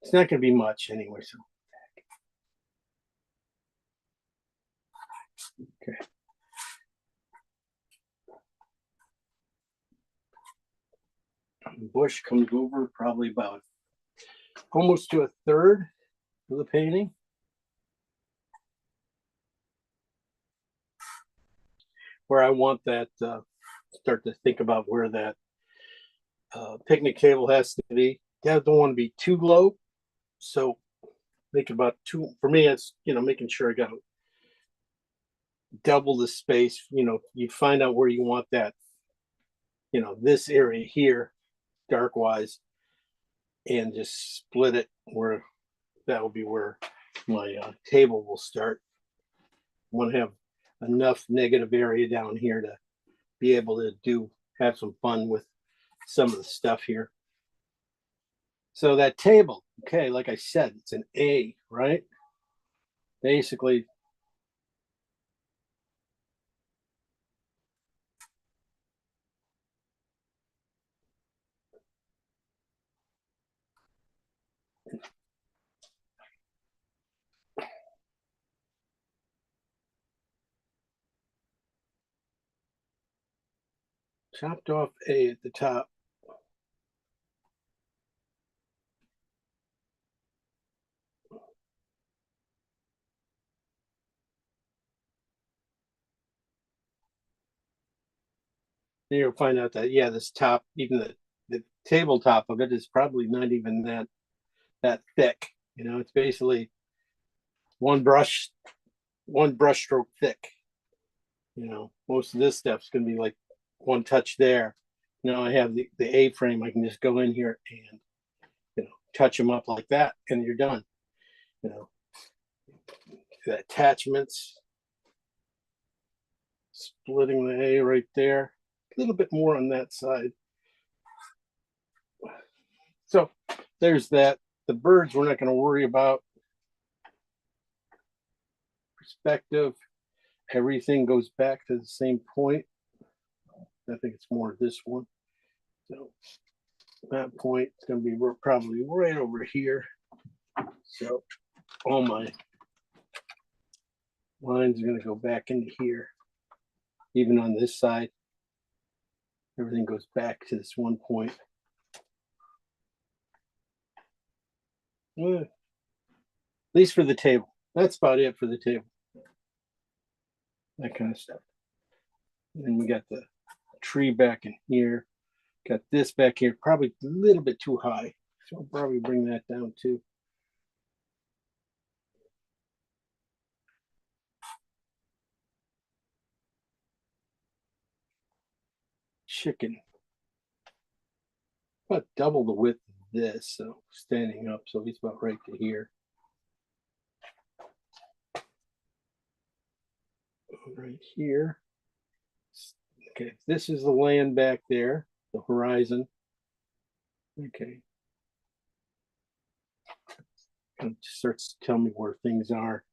It's not gonna be much anyway. So. Okay. The bush comes over probably about almost to a third of the painting. Where I want that, start to think about where that picnic table has to be. I don't want to be too low. So make it about two. For me, it's, making sure I got double the space. You find out where you want that, this area here, dark wise, and just split it where that will be where my table will start. I want to have enough negative area down here to be able to have some fun with some of the stuff here. So that table, okay, like I said, it's an A, right? Basically, chopped off A at the top. Then you'll find out that, yeah, this top, even the tabletop of it is probably not even that thick. It's basically one brush stroke thick. Most of this stuff's gonna be like one touch there. I have the A-frame. I can just go in here and touch them up like that, and you're done. The attachments, splitting the A right there, a little bit more on that side. So there's that. The birds we're not going to worry about. Perspective, everything goes back to the same point. I think it's more this one. So that point is going to be probably right over here. So all my lines are going to go back into here, even on this side. everything goes back to this one point. At least for the table. That's about it for the table. That kind of stuff. And then we got the tree back in here. Got this back here, probably a little bit too high. So I'll probably bring that down too. Chicken. About double the width of this, so standing up, so he's about right to here. Right here. Okay, this is the land back there, the horizon. Okay. It starts to tell me where things are.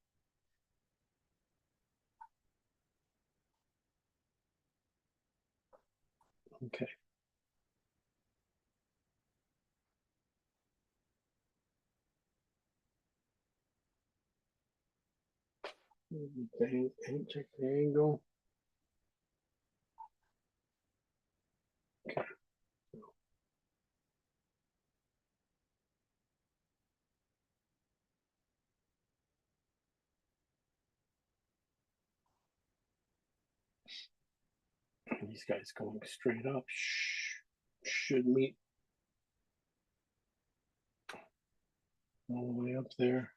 Okay. Check the angle. Okay. These guys going straight up should meet all the way up there.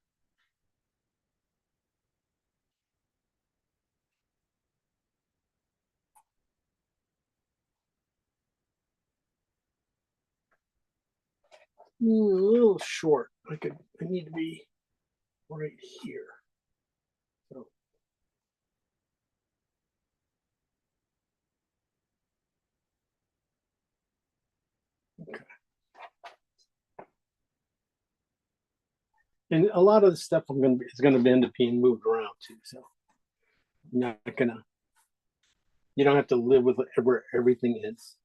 A little short. I need to be right here. So okay. And a lot of the stuff is gonna end up being moved around too. So I'm not gonna. You don't have to live with where everything is.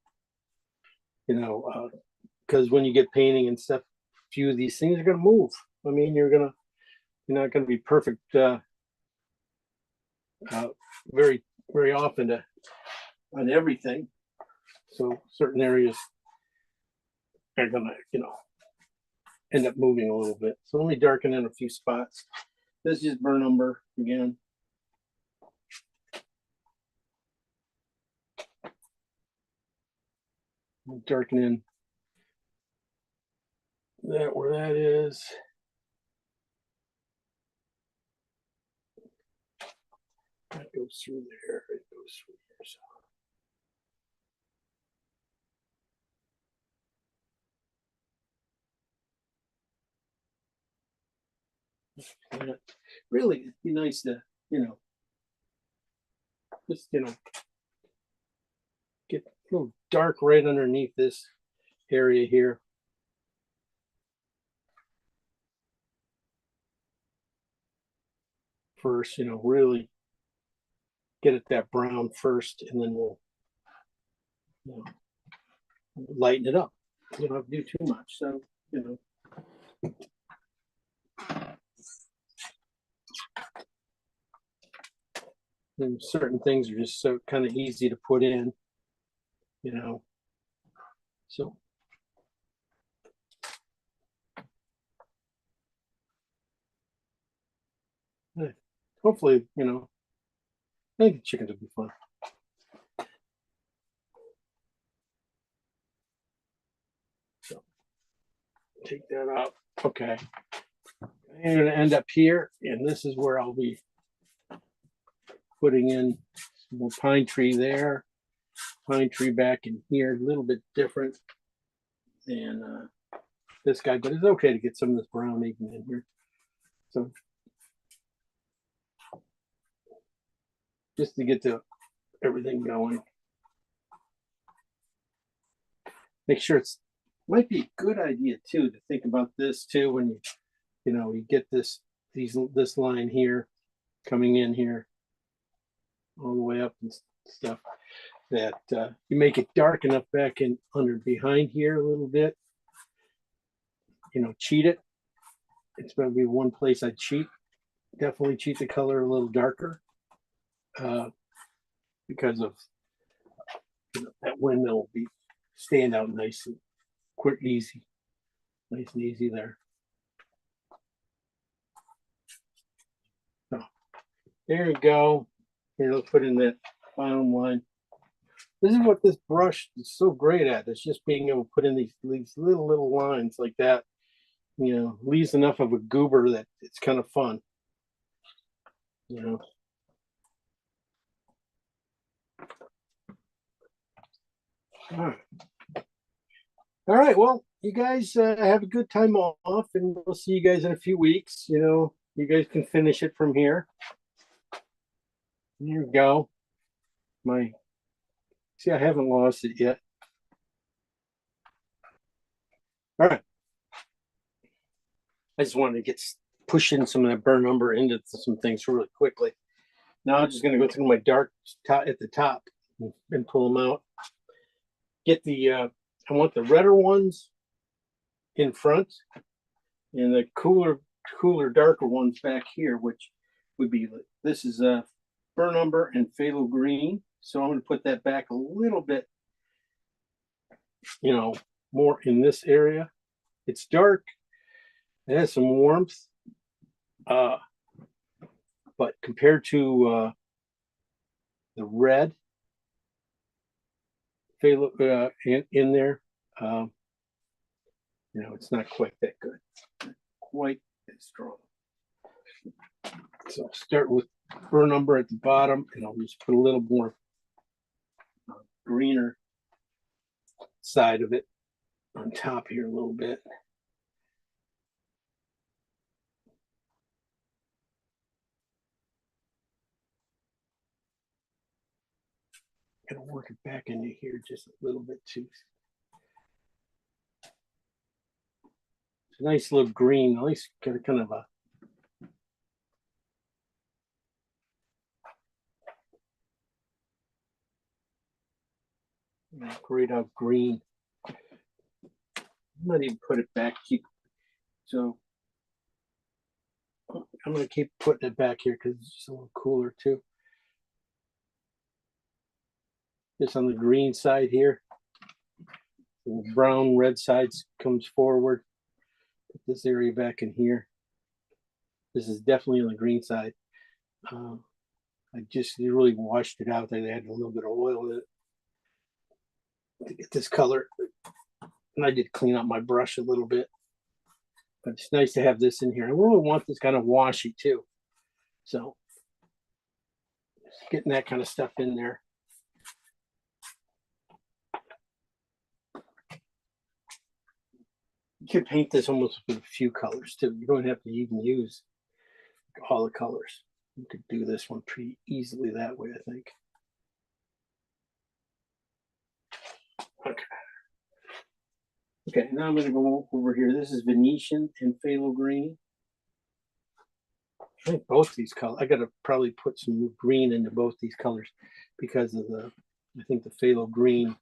You know, because when you get painting and stuff, a few of these things are gonna move. I mean, you're not gonna be perfect very often on everything. So certain areas are gonna, end up moving a little bit. So let me darken in a few spots. This is burn umber again. Darken in that where that is. That goes through there. It goes through here. So. Really, it'd be nice to, just, get a little dark right underneath this area here. First, really get it that brown first, and then we'll lighten it up. You don't have to do too much. So, and certain things are just so kind of easy to put in, so hopefully, I think the chickens will be fun. So take that out. Okay. I'm going to end up here, and this is where I'll be putting in some more pine tree there, pine tree back in here, a little bit different than this guy, but it's okay to get some of this brown even in here. So just to get everything going. Make sure might be a good idea too to think about this too when you get this line here coming in here all the way up and stuff, that you make it dark enough back in under behind here a little bit. Cheat it. It's going to be one place I'd cheat. Definitely cheat the color a little darker because of that windmill will be stand out nice and quick, easy, nice and easy there. So, there you go. Here, let's put in that bottom line. This is what this brush is so great at. It's just being able to put in these little lines like that. You know, leaves enough of a goober that it's kind of fun. You know. All right. Well, you guys have a good time off, and we'll see you guys in a few weeks. You know, you guys can finish it from here. There you go. See, I haven't lost it yet. All right. I just wanted to pushing some of that burn umber into some things really quickly. Now I'm just going to go through my dark at the top and pull them out. Get the, I want the redder ones in front and the cooler, darker ones back here, which would be, this is a burn umber and phthalo green. So I'm going to put that back a little bit, you know, more in this area. It's dark. It has some warmth. But compared to the red phthalo in there, you know, it's not quite that good. Not quite as strong. So I'll start with burn umber at the bottom, and I'll just put a little more greener side of it on top here a little bit. Gonna work it back into here just a little bit too. It's a nice little green, at least got a kind of a grayed out green. I might even put it back. So I'm gonna keep putting it back here because it's just a little cooler too. This on the green side here. The brown red side comes forward. Put this area back in here. This is definitely on the green side. I just really washed it out there. They had a little bit of oil in it to get this color. And I did clean up my brush a little bit. But it's nice to have this in here. I really want this kind of washy too. So getting that kind of stuff in there. You could paint this almost with a few colors too. You don't have to even use all the colors. You could do this one pretty easily that way, I think. Okay, now I'm going to go over here. This is Venetian and phthalo green. I think both these colors, I got to probably put some green into both these colors because of I think the phthalo green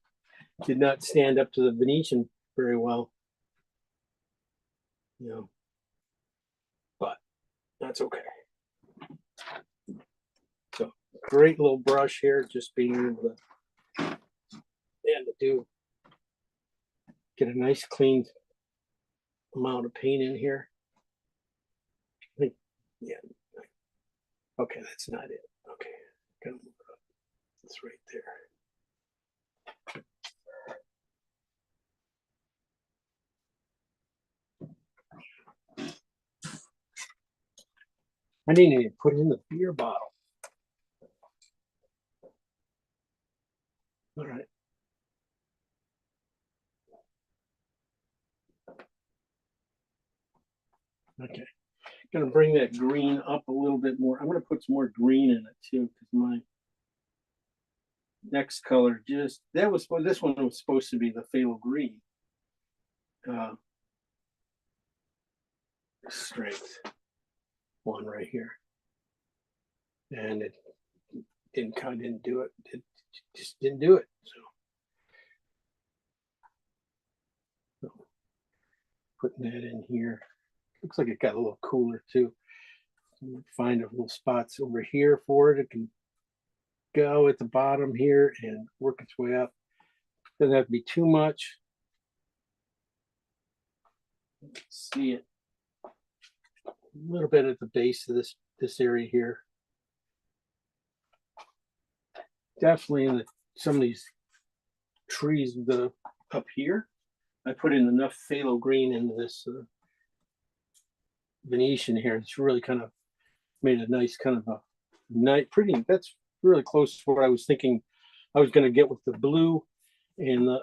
did not stand up to the Venetian very well. You know, but that's okay. So great little brush here, just being able to get a nice clean amount of paint in here. I think, yeah. Okay, that's not it. Okay, gotta move it up. It's right there. I didn't even put it in the beer bottle. All right. Okay. Gonna bring that green up a little bit more. I'm gonna put some more green in it too, because my next color this one was supposed to be the phthalo green. Strength one right here. And it didn't do it. It just didn't do it. So putting that in here. Looks like it got a little cooler too. Find a little spots over here for it. It can go at the bottom here and work its way up. Doesn't have to be too much. See it a little bit at the base of this area here. Definitely in some of these trees up here. I put in enough phthalo green into this Venetian here. It's really kind of made a nice kind of a nice, pretty. That's really close to what I was thinking I was going to get with the blue and the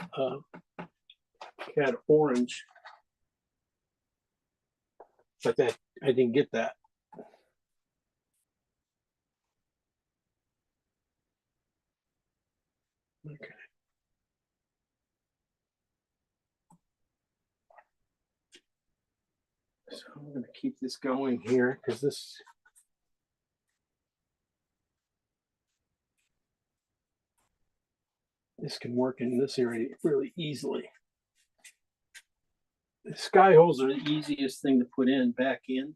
cat orange. But that I didn't get that. Okay. So I'm going to keep this going here because this can work in this area really easily. The sky holes are the easiest thing to put in back in.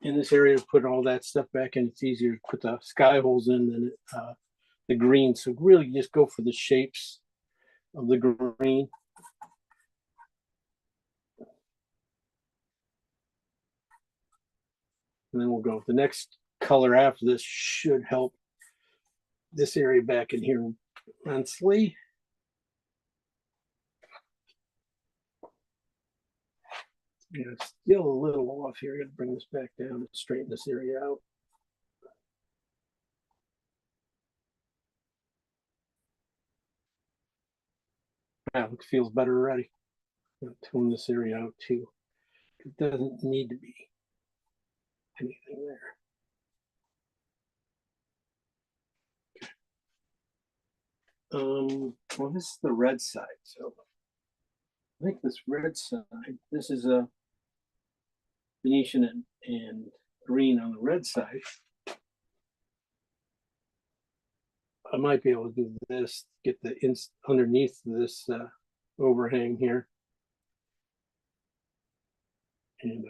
In this area, put all that stuff back in. It's easier to put the sky holes in than the green. So really just go for the shapes of the green. And then we'll go. The next color after this should help this area back in here immensely. Yeah, it's still a little off here. I got to bring this back down and straighten this area out. Yeah, it feels better already. I'm gonna tune this area out too. It doesn't need to be anything there. Well, this is the red side, so I think this red side, this is a Venetian and green on the red side. I might be able to do this, get the underneath this overhang here, and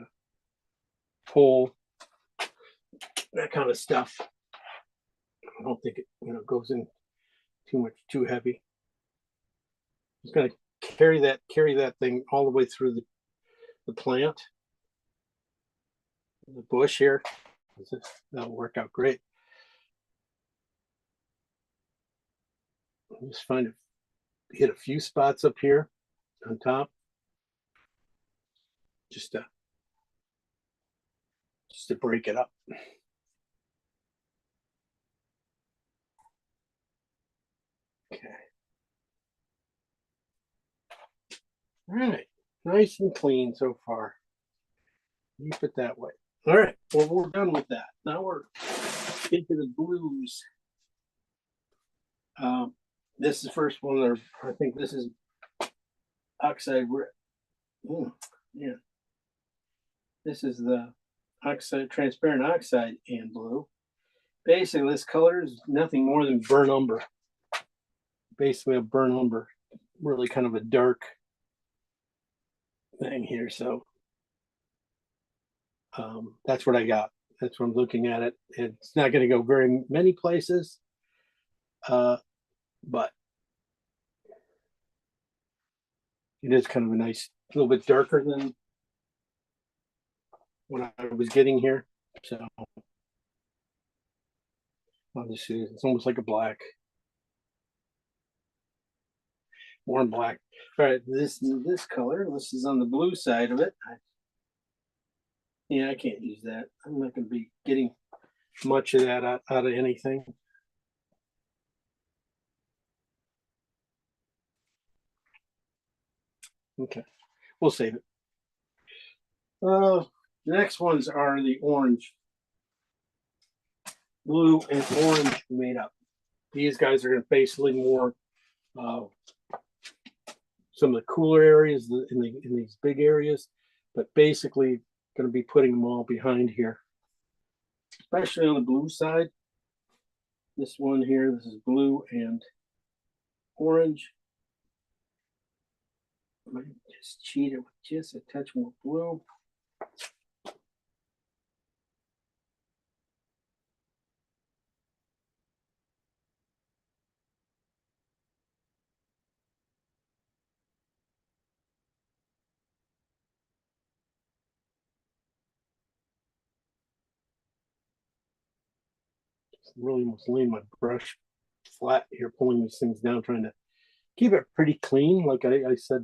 pull that kind of stuff. I don't think it goes in too heavy. It's going to carry that thing all the way through the plant, the bush here. That'll work out great. I'll just hit a few spots up here on top, just to break it up. Okay. All right, nice and clean so far. Keep it that way. All right, well, we're done with that. Now we're into the blues. This is the first one there. I think this is oxide. Yeah. This is the oxide, transparent oxide and blue. Basically, this color is nothing more than burnt umber. Basically, a burnt umber. Really kind of a dark thing here. So that's what I got. That's what I'm looking at it. It's not going to go very many places, but it is kind of a nice, a little bit darker than what I was getting here. So I'll just see. It's almost like a black, warm black. All right, this color. This is on the blue side of it. Yeah, I can't use that. I'm not going to be getting much of that out of anything. Okay, we'll save it. The next ones are the orange, blue, and orange made up. These guys are going to basically more some of the cooler areas in these big areas, but basically going to be putting them all behind here, especially on the blue side. This one here, this is blue and orange. I might just cheat it with just a touch more blue. really almost laying my brush flat here, pulling these things down, trying to keep it pretty clean. Like I said,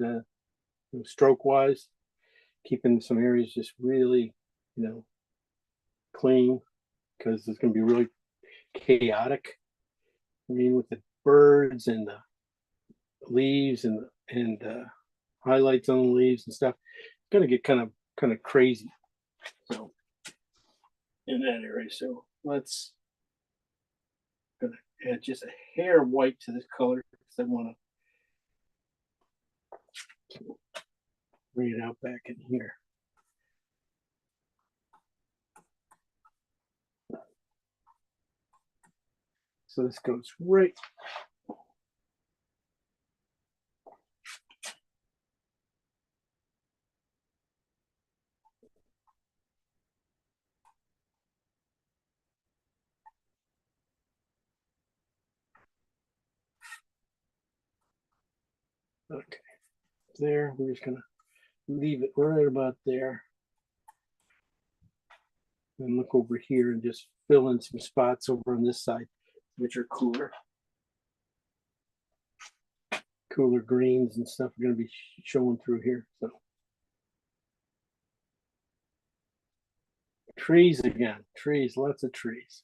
stroke wise, keeping some areas just really, clean, because it's going to be really chaotic. I mean, with the birds and the leaves and highlights on the leaves and stuff, it's going to get kind of crazy. So in that area, so let's gonna add just a hair of white to this color because I want to bring it out back in here. So this goes right. Okay, there, we're just gonna leave it right about there. And look over here and just fill in some spots over on this side, which are cooler. Cooler greens and stuff are gonna be showing through here, so. Trees again, trees, lots of trees.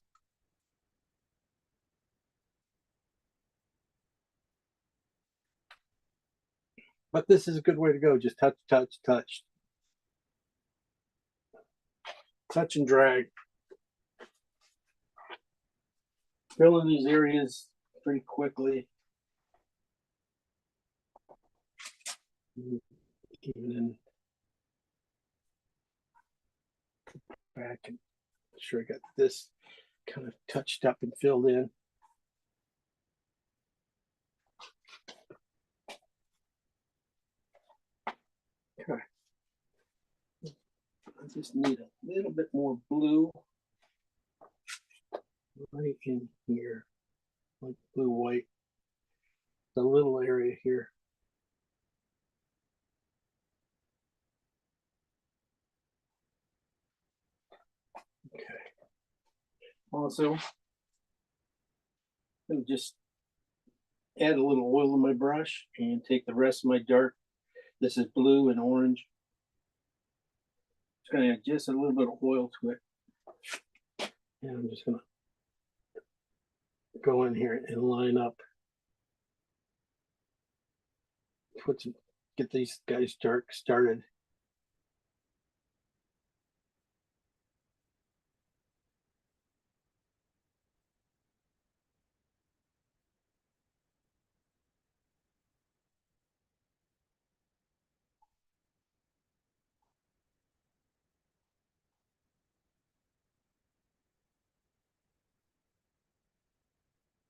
But this is a good way to go. Just touch, touch, touch. Touch and drag. Fill in these areas pretty quickly. Even in back and make sure I got this kind of touched up and filled in. Okay. I just need a little bit more blue right in here, like blue white. The little area here. Okay. Also, I'll just add a little oil in my brush and take the rest of my dark. This is blue and orange. Just gonna add just a little bit of oil to it. And I'm just gonna go in here and line up. Get these guys dark started.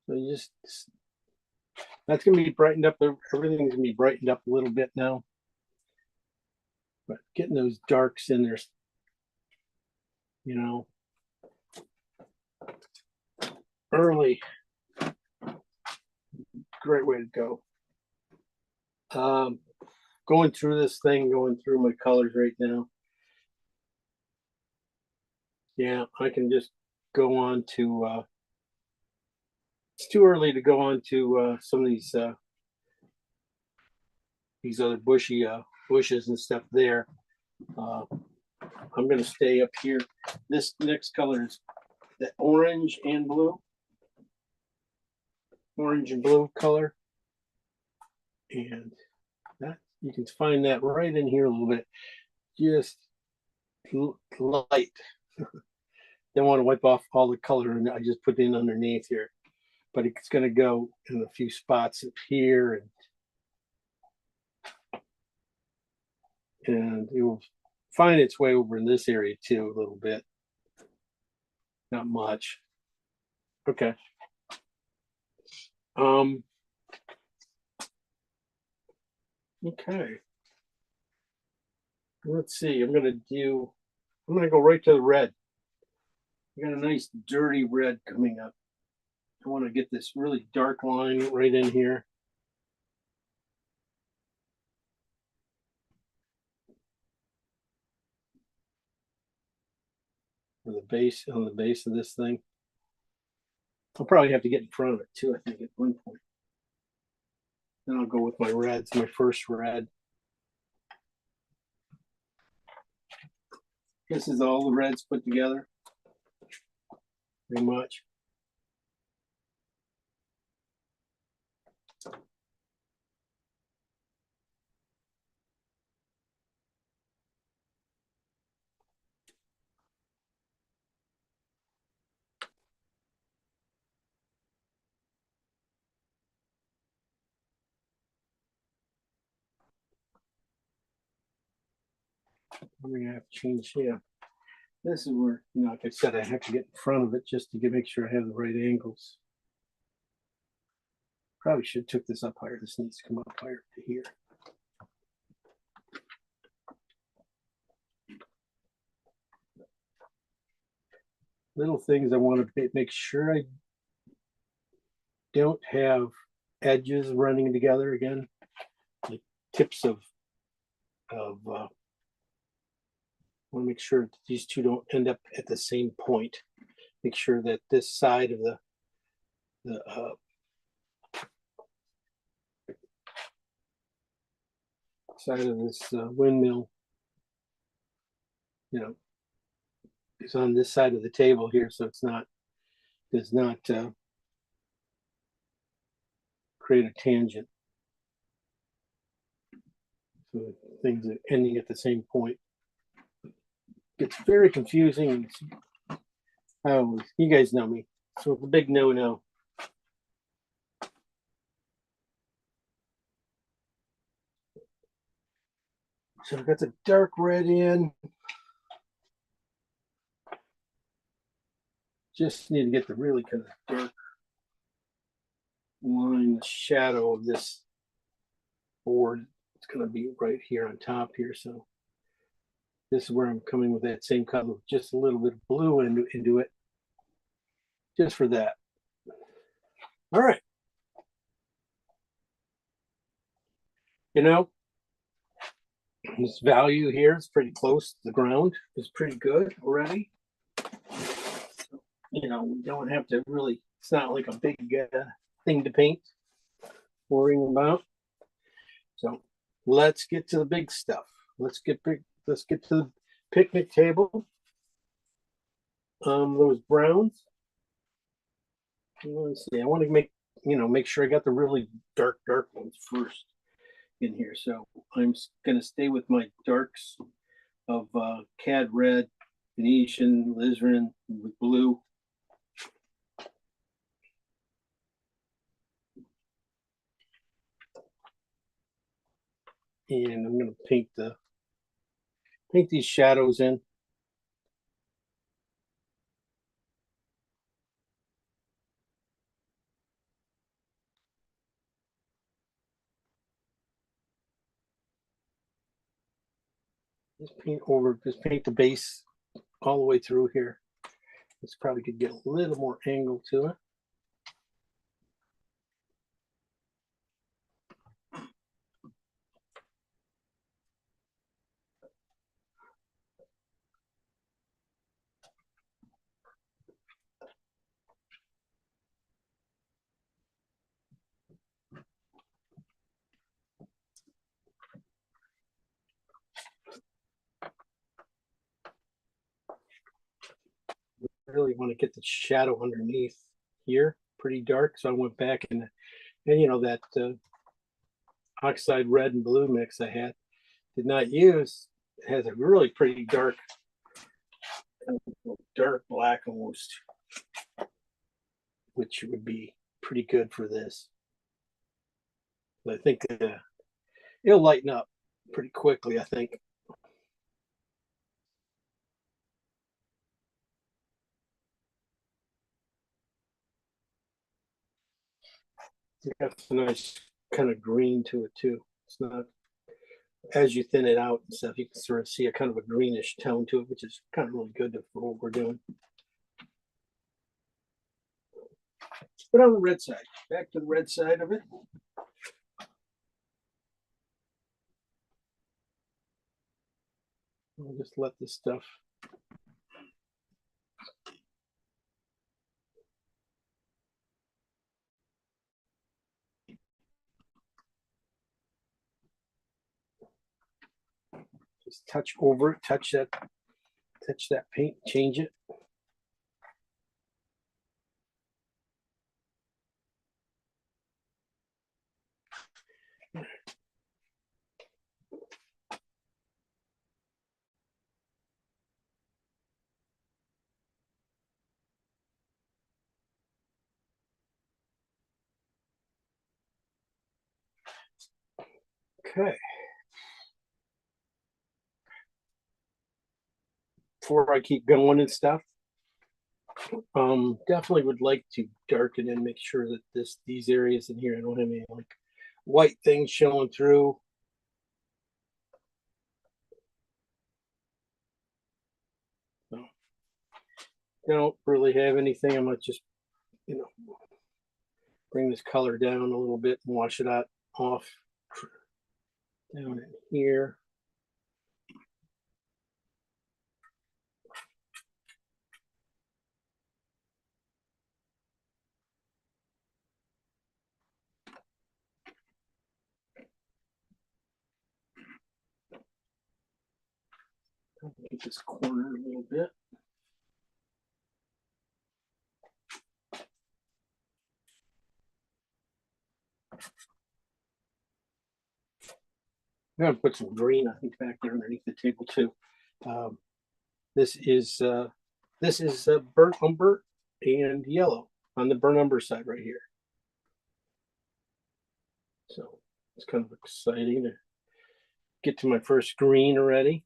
So you just, that's gonna be brightened up. Everything's gonna be brightened up a little bit now. But getting those darks in there, early, great way to go. Going through this thing, going through my colors right now. Yeah, I can just go on to, it's too early to go on to some of these other bushes and stuff there. I'm gonna stay up here. This next color is the orange and blue. Orange and blue color. And that you can find that right in here a little bit. Just light. Don't want to wipe off all the color, and I just put in underneath here. But it's going to go in a few spots up here, and it will find its way over in this area too a little bit. Not much. Okay. Okay. Let's see. I'm gonna go right to the red. I got a nice dirty red coming up. I want to get this really dark line right in here. On the base of this thing. I'll probably have to get in front of it too, I think, at one point. Then I'll go with my reds, my first red. This is all the reds put together. Pretty much. I'm gonna have to change here. This is where, you know, like I said, I have to get in front of it just to make sure I have the right angles. Probably should have took this up higher. This needs to come up higher to here. Little things I want to make sure I don't have edges running together again, like tips of want to make sure that these two don't end up at the same point. Make sure that this side of the side of this windmill, you know, is on this side of the table here, so it's not does not create a tangent. So things are ending at the same point. It's very confusing. Oh, you guys know me. So it's a big no-no. So I've got the dark red in. Just need to get the really kind of dark line, the shadow of this board. It's going to be right here on top here. So this is where I'm coming with that same color, just a little bit of blue into it, just for that. All right. You know, this value here is pretty close to the ground. It's pretty good already. You know, we don't have to really, it's not like a big thing to paint, worrying about. So let's get to the big stuff. Let's get to the picnic table. Those browns. Let's see, I want to make sure I got the really dark ones first in here. So I'm going to stay with my darks of Cad Red, Venetian, Alizarin with blue. And I'm going to paint these shadows in. Just paint the base all the way through here. This probably could get a little more angle to it. Really want to get the shadow underneath here pretty dark, so I went back and you know that oxide red and blue mix I did not use. It has a really pretty dark black almost, which would be pretty good for this. But I think it'll lighten up pretty quickly, I think. It has a nice kind of green to it too. It's not, as you thin it out and stuff, you can sort of see a kind of a greenish tone to it, which is kind of really good for what we're doing. But on the red side, back to the red side of it. I'll just let this stuff Just touch over it, touch that paint, change it. Okay. Before I keep going and stuff, definitely would like to darken and make sure that these areas in here, I don't have any like white things showing through. So, don't really have anything. I might just, bring this color down a little bit and wash it out off down in here. Get this corner a little bit. I'm gonna put some green, I think, back there underneath the table too. This is burnt umber and yellow on the burnt umber side right here. So it's kind of exciting to get to my first green already.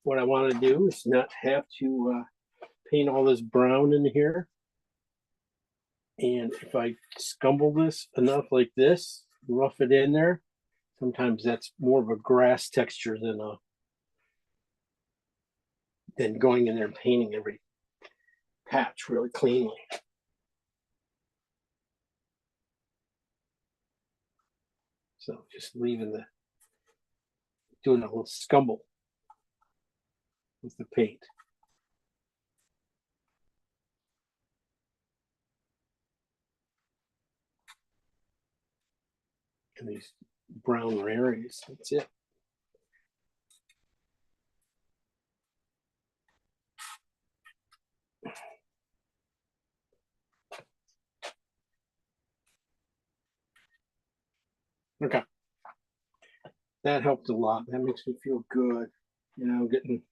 What I want to do is not have to paint all this brown in here. And if I scumble this enough like this, rough it in there, sometimes that's more of a grass texture than going in there and painting every patch really cleanly. So just doing a little scumble with the paint. And these brown areas, that's it. Okay. That helped a lot. That makes me feel good. Getting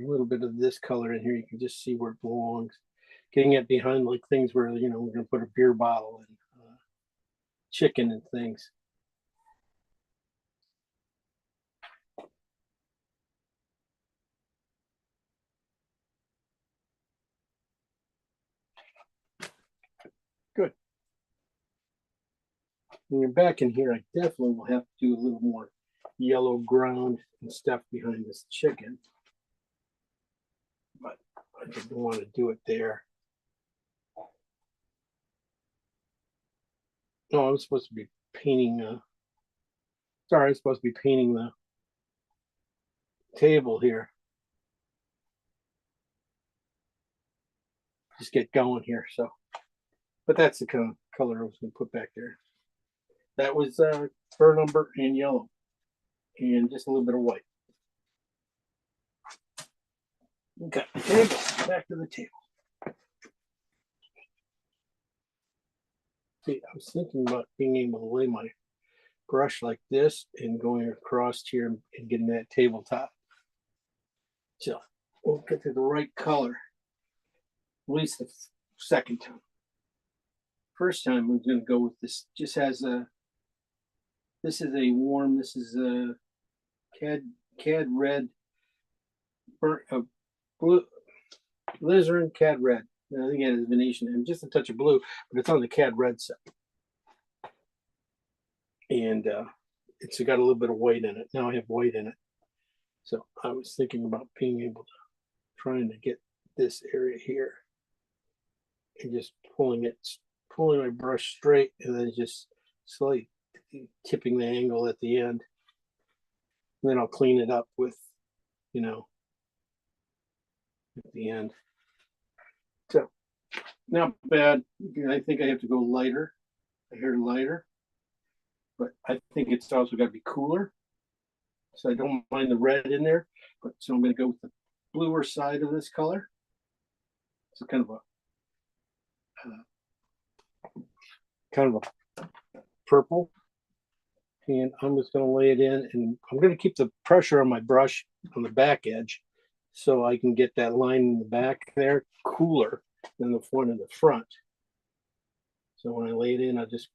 a little bit of this color in here. You can just see where it belongs. Getting it behind like things where, we're going to put a beer bottle and chicken and things. Good. When you're back in here, I definitely will have to do a little more yellow ground and stuff behind this chicken. But I didn't want to do it there. No, I'm supposed to be painting. Sorry, I'm supposed to be painting the table here. Just get going here. So, but that's the kind of color I was going to put back there. That was burnt umber and yellow, and just a little bit of white. Okay, table. Back to the table. See, I was thinking about being able to lay my brush like this and going across here and getting that tabletop. So we'll get to the right color. At least the second time. First time we're going to go with this. Just has a. This is a warm. This is a cad red. Burnt blue. Alizarin cad red. I think it has Venetian and just a touch of blue, but it's on the cad red side. And it's got a little bit of white in it. Now I have white in it. So I was thinking about being able to trying to get this area here and just pulling my brush straight and then just slightly tipping the angle at the end. And then I'll clean it up with, at the end. So not bad. I think I have to go lighter. A hair lighter. but I think it's also got to be cooler. So I don't mind the red in there, but so I'm going to go with the bluer side of this color. So kind of a purple. And I'm just going to lay it in, and I'm going to keep the pressure on my brush on the back edge so I can get that line in the back there cooler than the one in the front. So when I lay it in, I just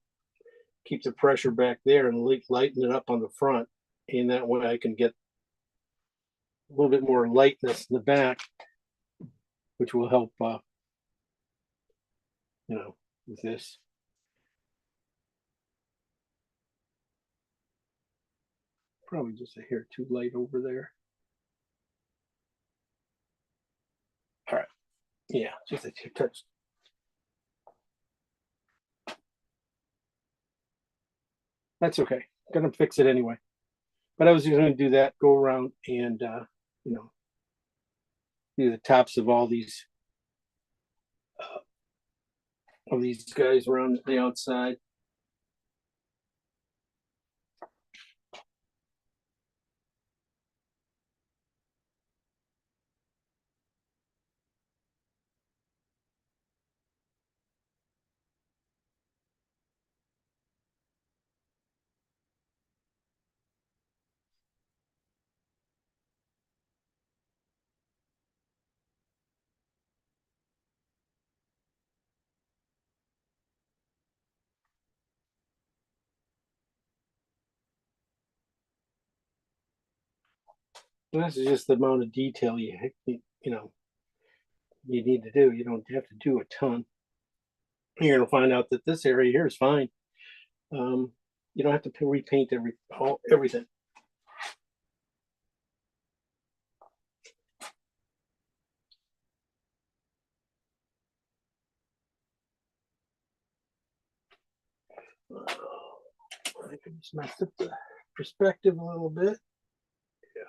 keep the pressure back there and lighten it up on the front. And that way I can get a little bit more lightness in the back, which will help, with this. Probably just a hair too light over there. All right. Yeah, just a touch. That's okay. Gonna fix it anyway. But I was just gonna do that, go around and do the tops of all these guys around the outside. And this is just the amount of detail you need to do. You don't have to do a ton. You're gonna find out that this area here is fine. You don't have to repaint everything. I think I just messed up the perspective a little bit. Yeah.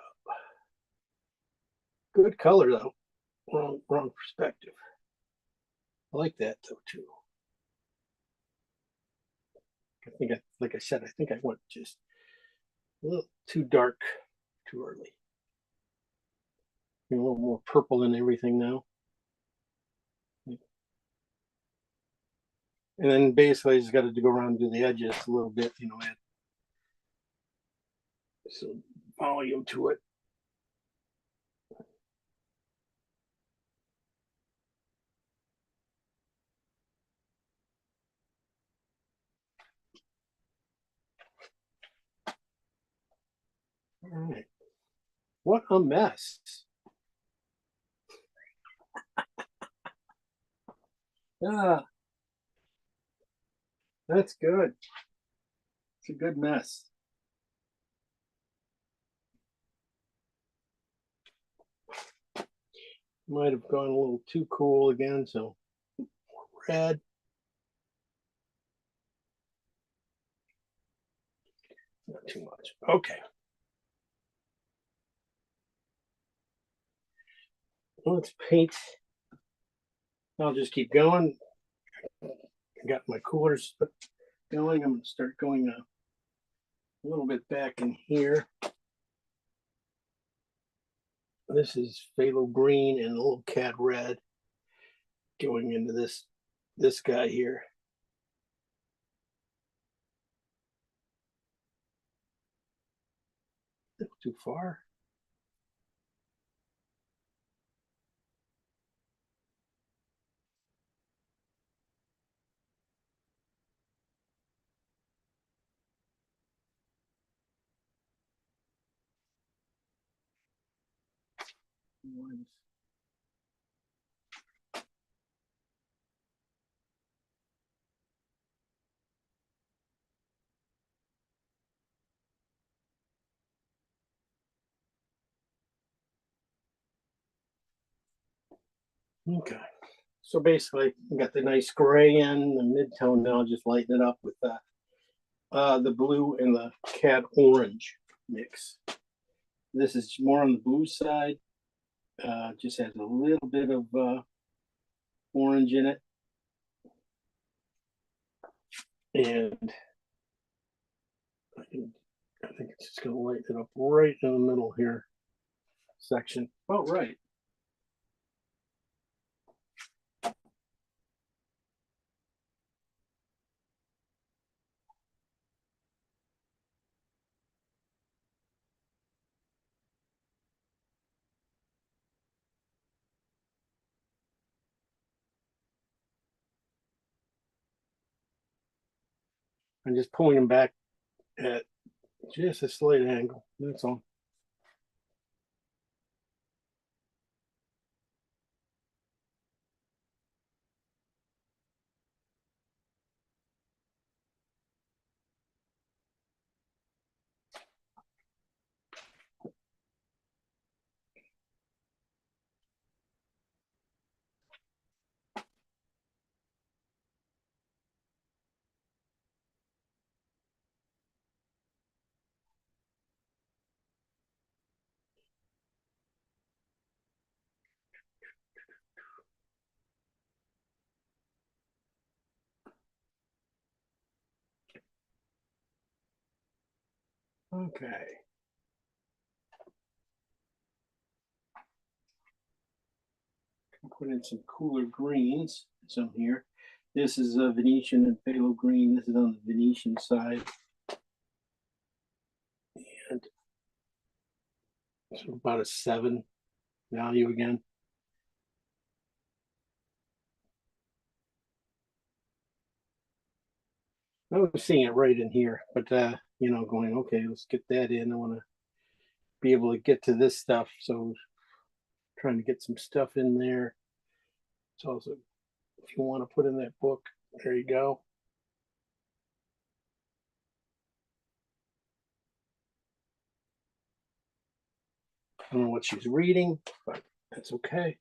Good color though. Wrong perspective. I like that though too. Like I said, I think I went just a little too dark too early. A little more purple than everything now. And then basically I just got to go around and do the edges a little bit, add some volume to it. All right. What a mess. Ah, that's good. It's a good mess. Might have gone a little too cool again, so red. Not too much. Okay. Let's paint. I'll just keep going. I got my coolers going. I'm going to start going a little bit back in here. This is phthalo green and a little cad red going into this guy here. Too far. Okay. So basically, we got the nice gray in the mid-tone. Now I'll just lighten it up with the blue and the cad orange mix. This is more on the blue side. Just has a little bit of orange in it. And I think it's just gonna light it up right in the middle here section. Oh, right. I'm just pulling them back at just a slight angle. That's all. Okay. Put in some cooler greens, some here. This is a Venetian and phthalo green. This is on the Venetian side. And so about a 7 value again. I was seeing it right in here, but you know, going, okay, let's get that in. I want to be able to get to this stuff. So trying to get some stuff in there. So also, if you want to put in that book, there you go. I don't know what she's reading, but that's okay.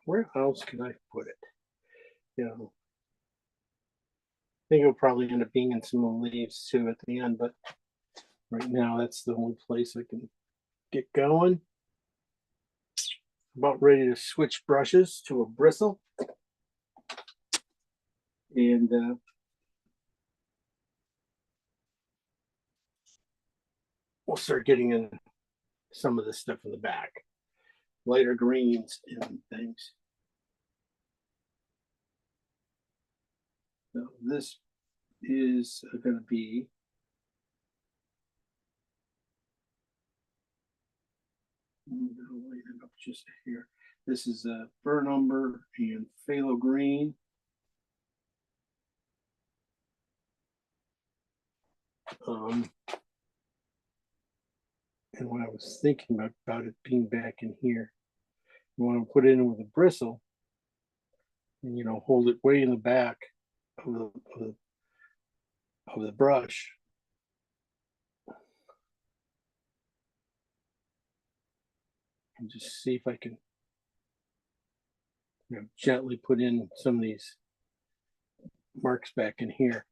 Where else can I put it? You know, I think it'll probably end up being in some of the leaves too at the end, but right now that's the only place I can get going. About ready to switch brushes to a bristle. And we'll start getting in some of the stuff in the back. Lighter greens and things. So this is going to be lighten up just here. This is a burnt umber and phthalo green. And what I was thinking about it being back in here, you want to put it in with a bristle, and you know, hold it way in the back of the brush. And just see if I can, you know, gently put in some of these marks back in here.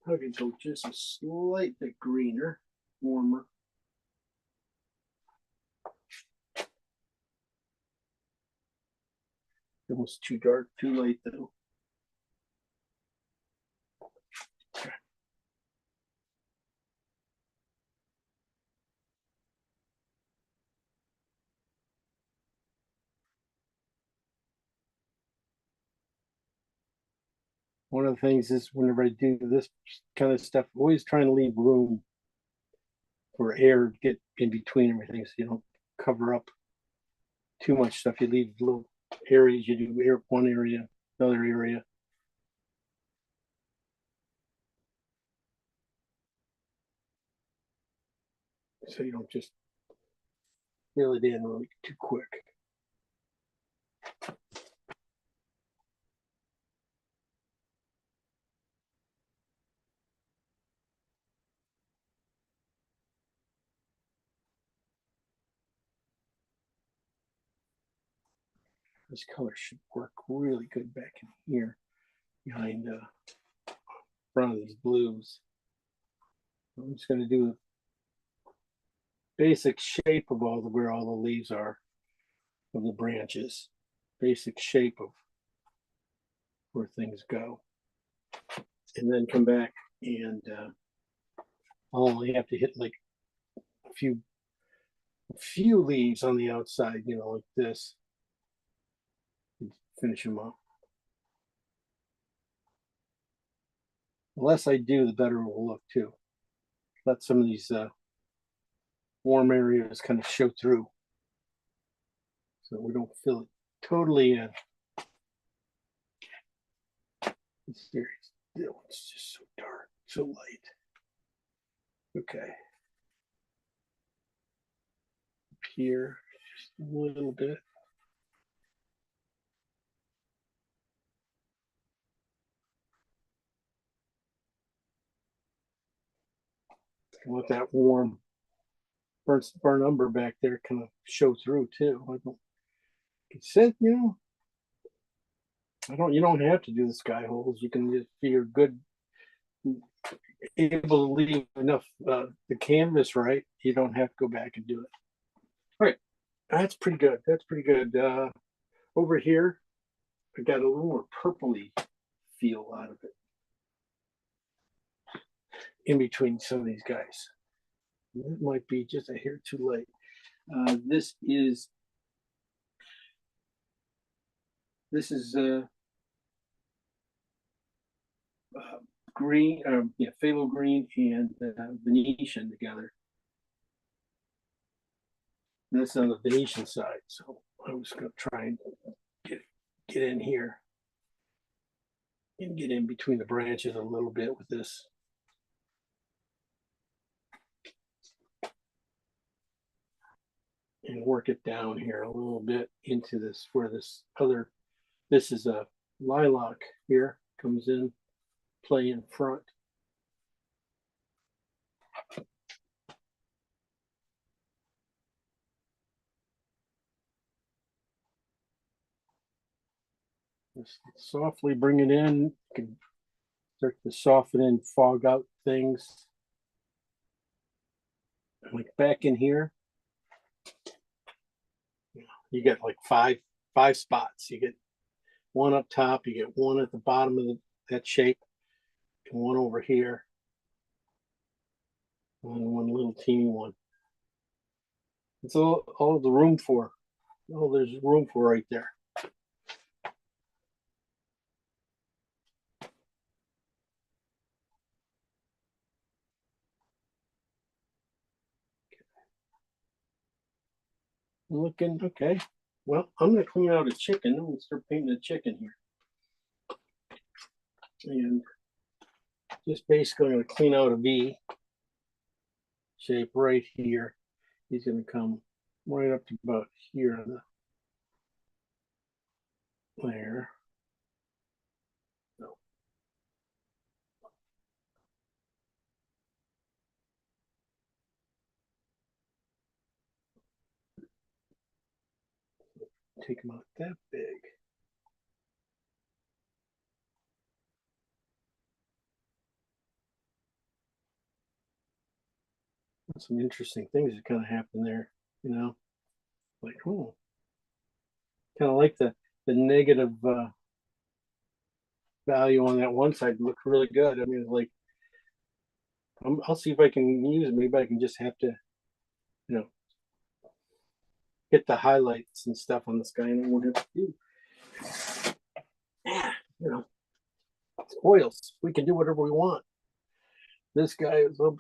I can go just a slight bit greener, warmer. Almost too dark, too light though. Okay. One of the things is whenever I do this kind of stuff, always trying to leave room for air to get in between everything, so you don't cover up too much stuff. You leave little areas. You do air one area, another area. So you don't just fill it in really too quick. This color should work really good back in here behind front of these blues. I'm just going to do basic shape of where all the leaves are of the branches, basic shape of where things go, and then come back and I'll only have to hit like a few leaves on the outside, you know, like this, finish them up. The less I do, the better it will look too. Let some of these warm areas kind of show through, so we don't fill it totally in. This area, it's just so dark, so light. Okay. Up here, just a little bit. I want that warm burn umber back there kind of show through too. I don't, it's it, you know. You don't have to do the sky holes. You can just be good, able to leave enough the canvas right. You don't have to go back and do it. All right, that's pretty good. That's pretty good. Over here, I got a little more purpley feel out of it in between some of these guys. It might be just a hair too late. This is green, phthalo green and Venetian together. And that's on the Venetian side, so I was going to try and get in here and get in between the branches a little bit with this. And work it down here a little bit into this, where this is a lilac here, comes in play in front. Just softly bring it in. You can start to soften and fog out things. Like back in here, you get like five spots. You get one up top, you get one at the bottom of that shape, and one over here, and one little teeny one. It's all the room for. Oh, there's room for right there. Looking okay. Well, I'm gonna clean out a chicken. I'm gonna start painting a chicken here. And just basically gonna clean out a V shape right here. He's gonna come right up to about here on the there. No. Take him out that big. Some interesting things that kind of happen there, you know, like, oh, kind of like the negative value on that one side looked really good. I mean, like, I'll see if I can use it. Maybe I can just have to, you know, hit the highlights and stuff on this guy, and then we'll have to do. Yeah, you know, it's oils. We can do whatever we want. This guy is up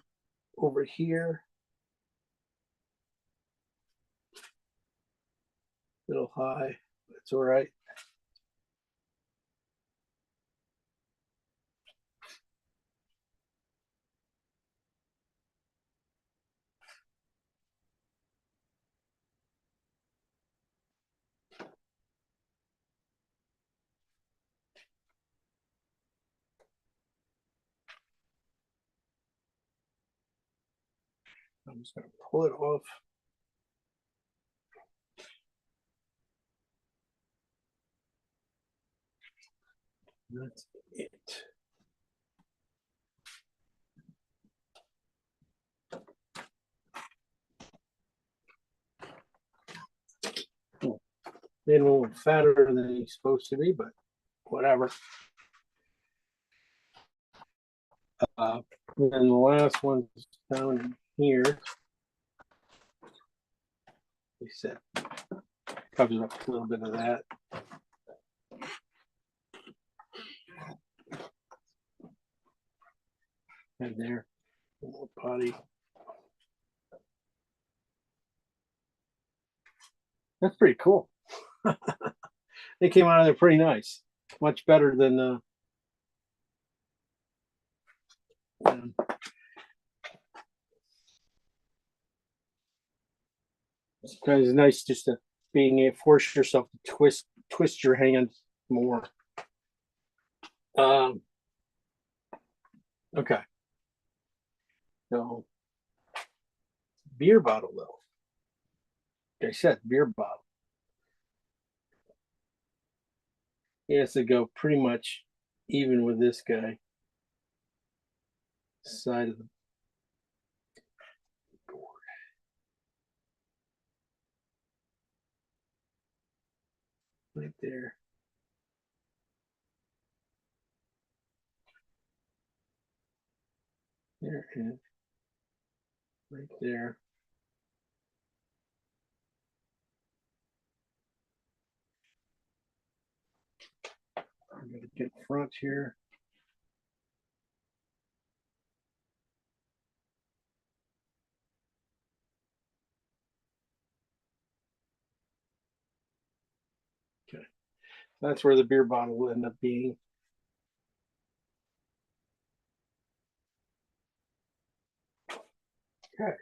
over here. A little high. That's all right. I'm just going to pull it off. That's it. Made him a little fatter than he's supposed to be, but whatever. And then the last one's down here. They said covers up a little bit of that. And there, a little potty. That's pretty cool. They came out of there pretty nice. Much better than it's kind of nice just to being able to force yourself to twist your hand more. Okay. So beer bottle though. Like I said, beer bottle. He has to go pretty much even with this guy. Side of the board. Right there. There and right there. I'm gonna get front here. Okay, that's where the beer bottle will end up being. Okay.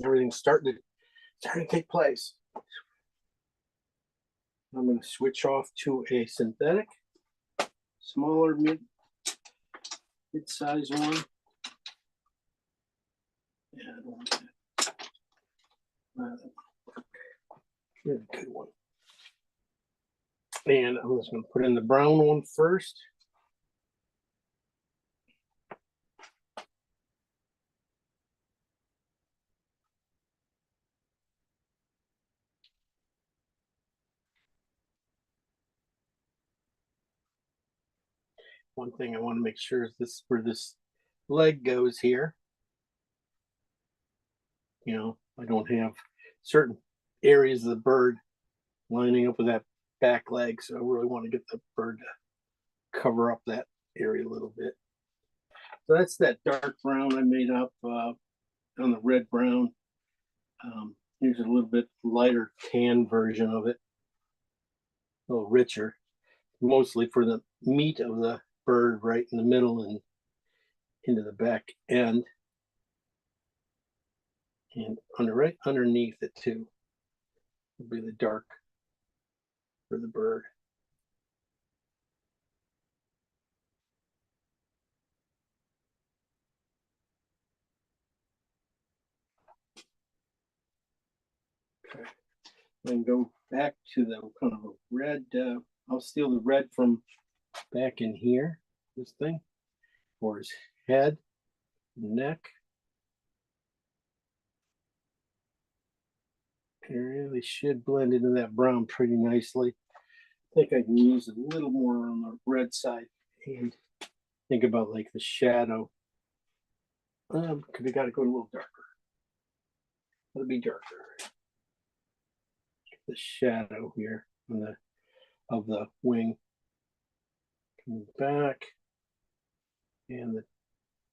Everything's starting to take place. I'm going to switch off to a synthetic, smaller mid-size one. Yeah, I don't want that. Really good one. And I'm just going to put in the brown one first. One thing I want to make sure is this where this leg goes here. You know, I don't have certain areas of the bird lining up with that back leg, so I really want to get the bird to cover up that area a little bit. So that's that dark brown I made up on the red brown. Here's a little bit lighter tan version of it, a little richer, mostly for the meat of the bird right in the middle and into the back end. And right underneath it too will be the dark for the bird. Okay, then go back to the kind of a red. I'll steal the red from back in here, this thing, for his head, neck. It really should blend into that brown pretty nicely. I think I can use a little more on the red side and think about like the shadow. Could have got to go a little darker. It'll be darker. The shadow here on the of the wing coming back, and the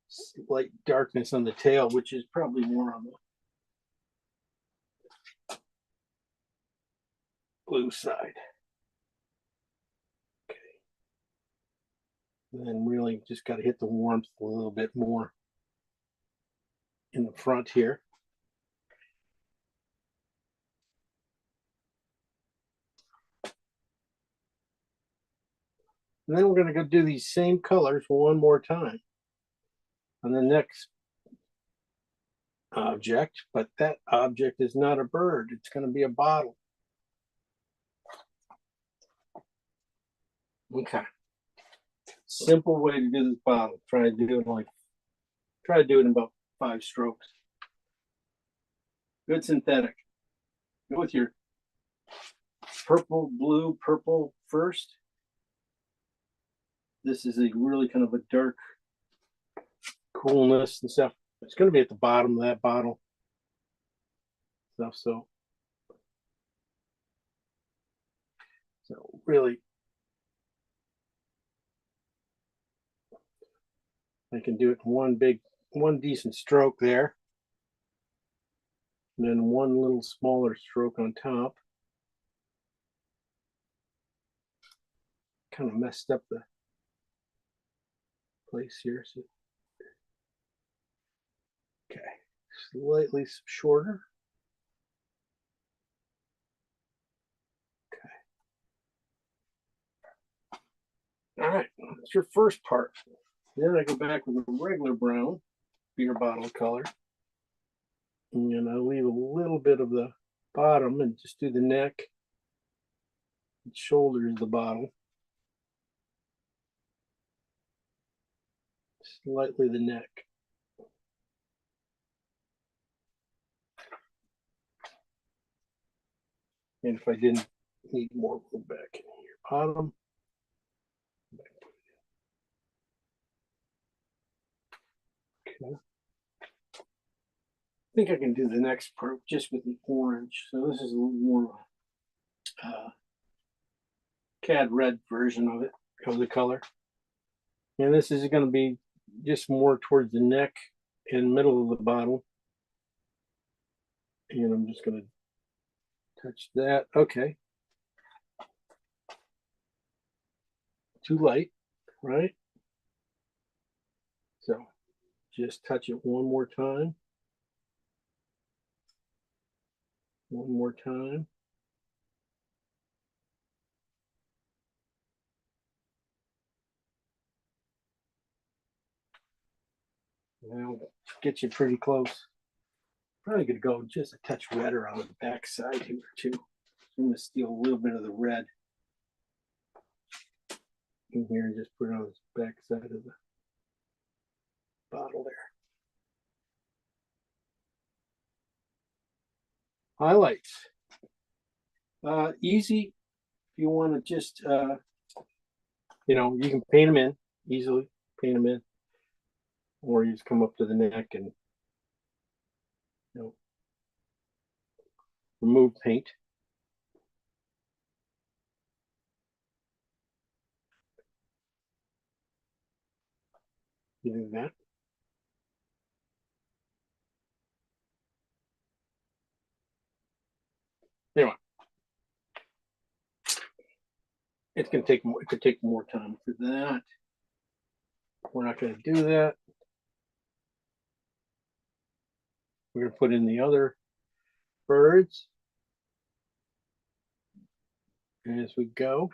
slight darkness on the tail, which is probably more on the blue side. Okay. And then really just got to hit the warmth a little bit more in the front here. And then we're going to go do these same colors one more time on the next object, but that object is not a bird. It's going to be a bottle. Okay. Simple way to do this bottle. Try to do it in about 5 strokes. Good synthetic. Go with your purple, blue, purple first. This is a really kind of a dark coolness and stuff. It's going to be at the bottom of that bottle. So really, I can do it in one decent stroke there. And then one little smaller stroke on top. Kind of messed up the place here. So. Okay, slightly shorter. Okay. All right, that's your first part. Then I go back with a regular brown, beer bottle color. And I leave a little bit of the bottom and just do the neck and shoulders of the bottle. Slightly the neck. And if I didn't need more, go back in here. Bottom. Okay. I think I can do the next part just with the orange. So this is a little more cad red version of it, of the color. And this is going to be just more towards the neck and middle of the bottle. And I'm just going to touch that. Okay. Too light, right? So just touch it one more time. One more time. Now get you pretty close. Probably gonna go just a touch redder on the back side here too. I'm gonna steal a little bit of the red in here and just put it on this back side of the bottle there. Highlights. Easy. If you want to just, you know, you can paint them in easily, paint them in, or you just come up to the neck and, you know, remove paint. You do that. Anyway, it's gonna take more. It could take more time for that. We're not gonna do that. We're gonna put in the other birds as we go.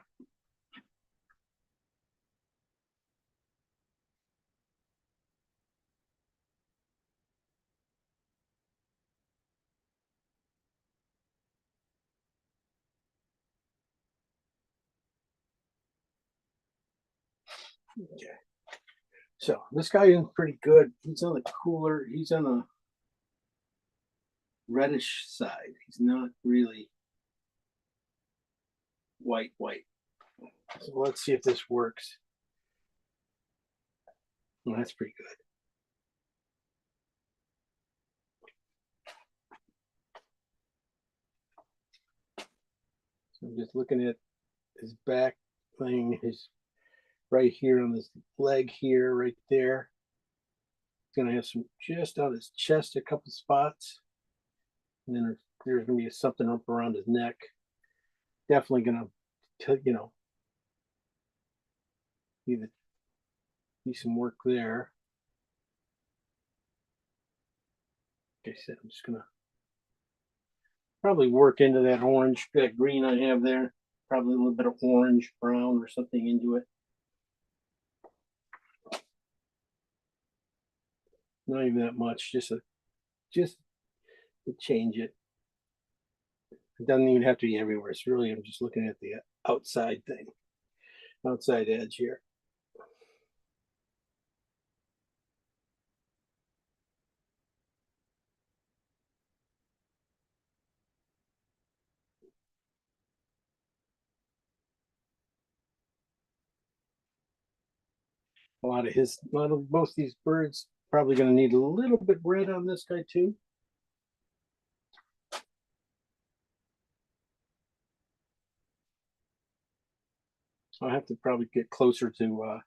Okay. So this guy is pretty good. He's on the cooler. He's on the reddish side. He's not really white. So let's see if this works. Well, that's pretty good. So I'm just looking at his back thing, his right here on this leg here, right there. He's gonna have some just on his chest, a couple spots. And then there's gonna be something up around his neck. Definitely gonna, you know, be some work there. Like I said, I'm just gonna probably work into that orange, that green I have there. Probably a little bit of orange, brown, or something into it. Not even that much, just to change it. It doesn't even have to be everywhere. It's really, I'm just looking at the outside thing. outside edge here. A lot of both these birds probably going to need a little bit red on this guy too. I'll have to probably get closer to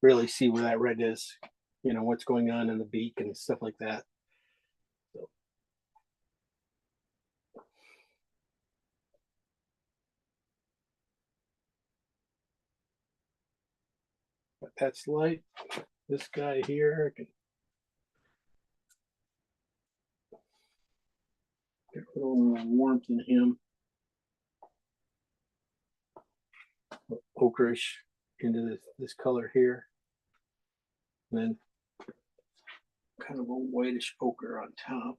really see where that red is, you know, what's going on in the beak and stuff like that. So. But that's light. This guy here, I can get a little more warmth in him. Ochreish into this color here. And then kind of a whitish ochre on top.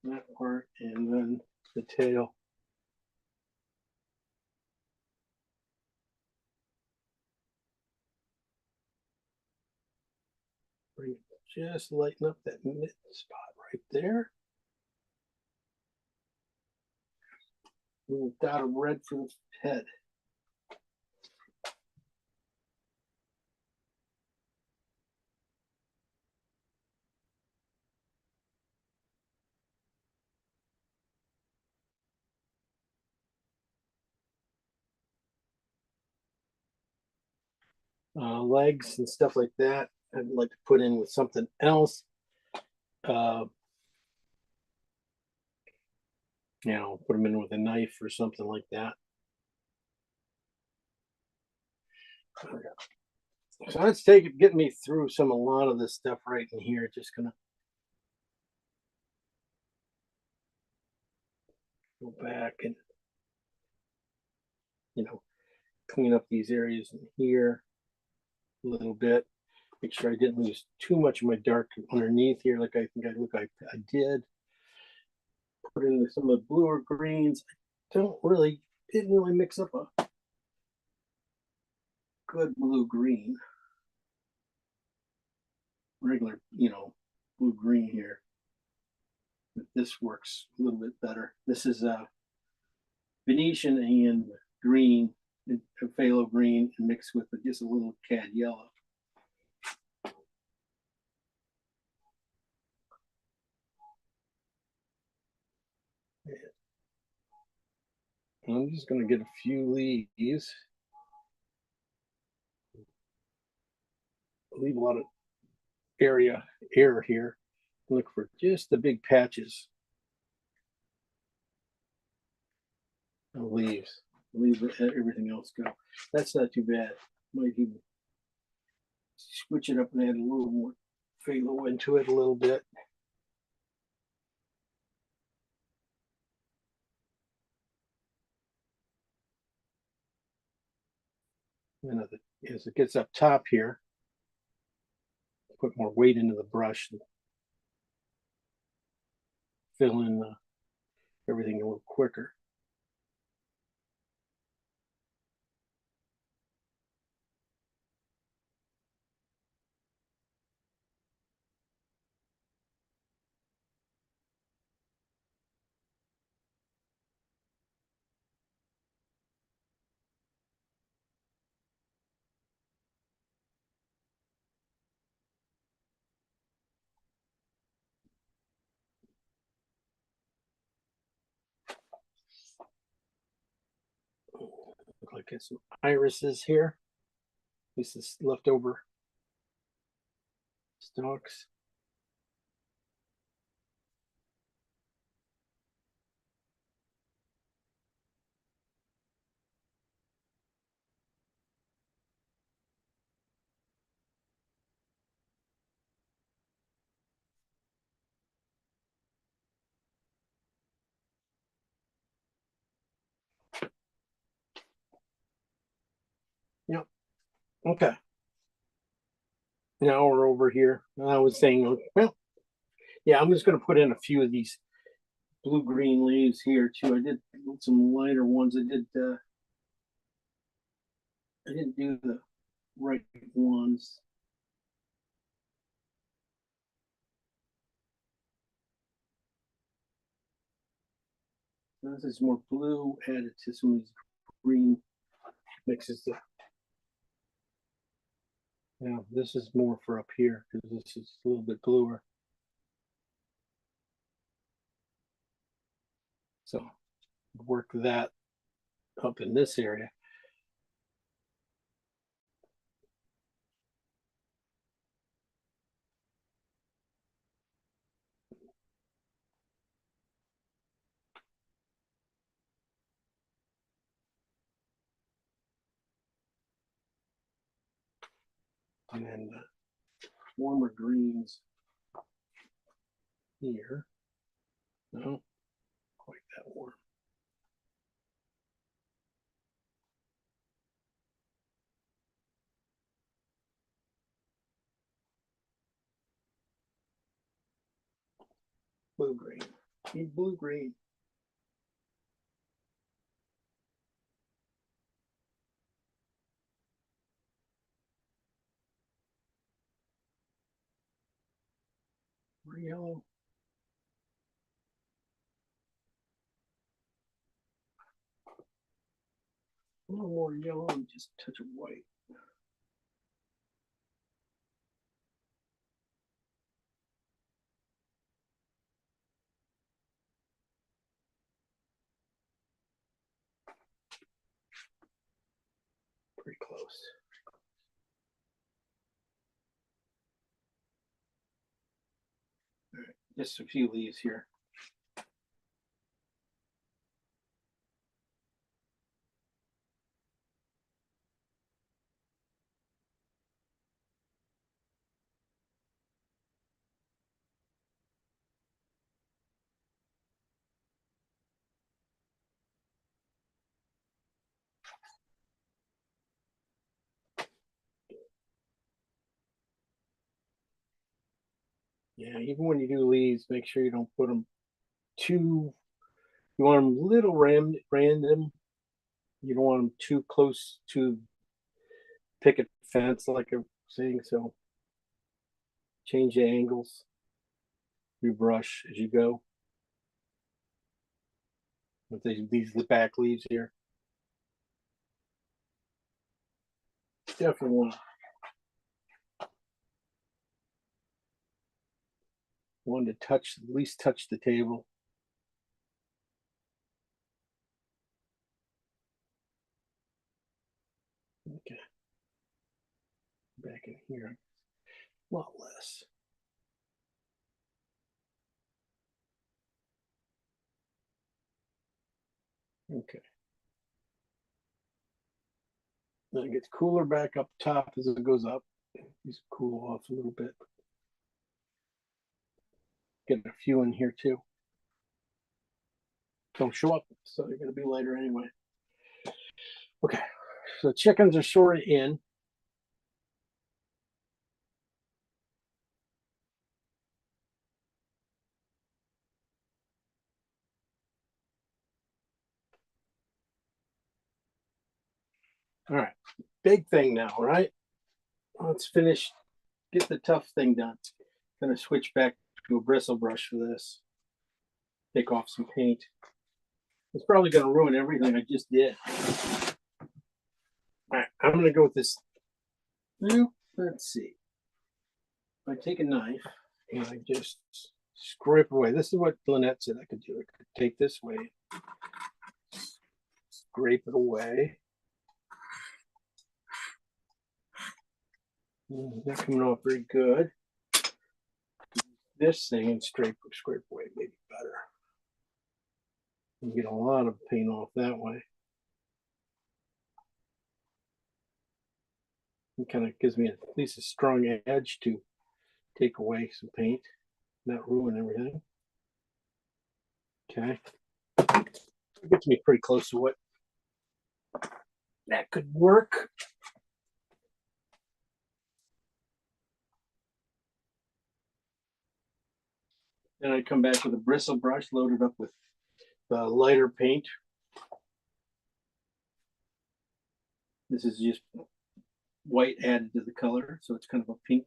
That part, and then the tail. Just lighten up that mid spot right there. A little dot of red for the head. Legs and stuff like that, I'd like to put in with something else. You know, put them in with a knife or something like that. So let's get me through a lot of this stuff right in here. Just gonna go back and, you know, clean up these areas in here a little bit. Make sure I didn't lose too much of my dark underneath here, like I think I did. Put in some of the bluer greens. Didn't really mix up a good blue green. Regular, you know, blue green here. But this works a little bit better. This is Venetian and green, phthalo green, and mixed with just a little cad yellow. I'm just going to get a few leaves. Leave a lot of air here. Look for just the big patches of leaves. Leave everything else go. That's not too bad. Might even switch it up and add a little more phthalo into it a little bit. And as it gets up top here, put more weight into the brush and fill in everything a little quicker. Look like it's some irises here. This is leftover stalks. Yep. Okay. Now we're over here. I was saying, well, Yeah, I'm just gonna put in a few of these blue-green leaves here too. I did some lighter ones. I didn't do the right ones. This is more blue added to some of these green mixes. Yeah, this is more for up here because this is a little bit bluer. So work that up in this area. And then warmer greens here. No, quite that warm. Blue green. Need blue green. More yellow. A little more yellow and just a touch of white. Pretty close. All right, just a few leaves here. Yeah, even when you do leaves, make sure you don't put them too, you want them a little random. You don't want them too close to picket fence, like I'm saying. So change the angles. Rebrush as you go. With these the back leaves here. Definitely want to touch, at least touch the table. Okay. Back in here, a lot less. Okay. Then it gets cooler back up top as it goes up. These cool off a little bit. Get a few in here too. Don't show up, so they're going to be later anyway. Okay, so chickens are sorted in. All right, big thing now, right? Let's finish, get the tough thing done. Gonna switch back to a bristle brush for this. Take off some paint. It's probably gonna ruin everything I just did. All right, I'm gonna go with this. Let's see. I take a knife and I just scrape away. This is what Lynette said I could do. I could take this way, scrape it away. Not coming off very good. This thing and scrape away maybe better. You get a lot of paint off that way. It kind of gives me at least a strong edge to take away some paint, not ruin everything. Okay. It gets me pretty close to what that could work. Then I come back with a bristle brush loaded up with lighter paint. This is just white added to the color, so it's kind of a pink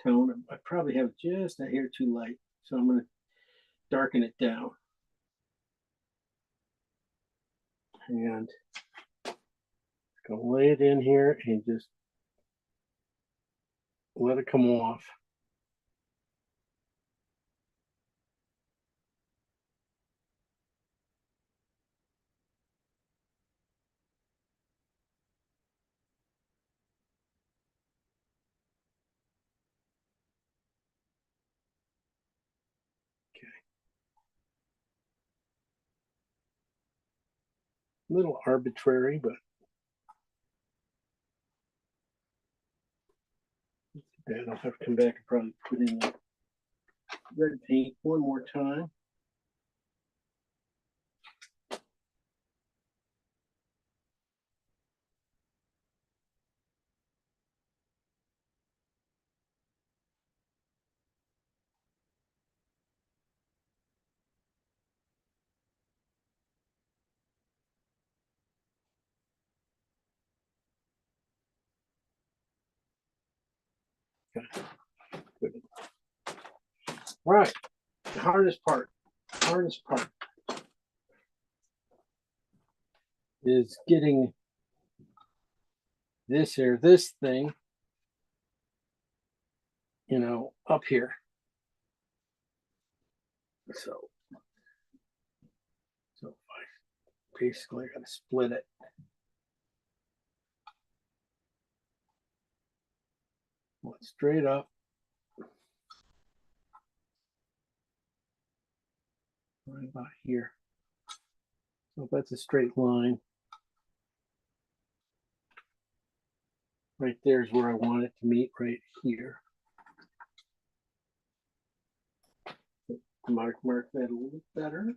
tone. I probably have just a hair too light, so I'm going to darken it down. And gonna lay it in here and just let it come off. A little arbitrary, but bad. I'll have to come back and probably put in the red paint one more time. Okay. Good. All right, the hardest part is getting this thing, up here. So I basically got to split it. One straight up. Right about here. So that's a straight line. Right there's where I want it to meet, right here. Mark that a little bit better.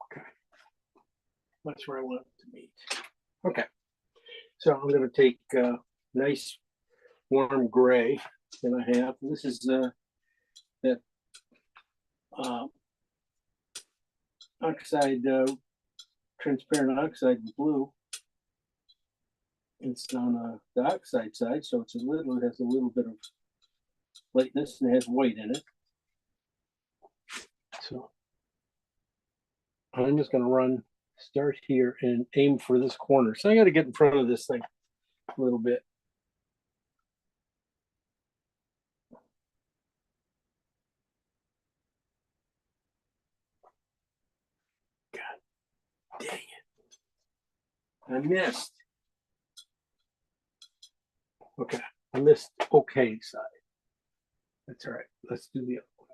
Okay. That's where I want it to meet. Okay. So I'm going to take nice warm gray that I have. This is that oxide, transparent oxide blue. It's on the oxide side, so it has a little bit of lightness and it has white in it. So I'm just going to start here and aim for this corner. So I got to get in front of this thing a little bit. God dang it. I missed. Okay, I missed okay side. That's all right. Let's do the other one.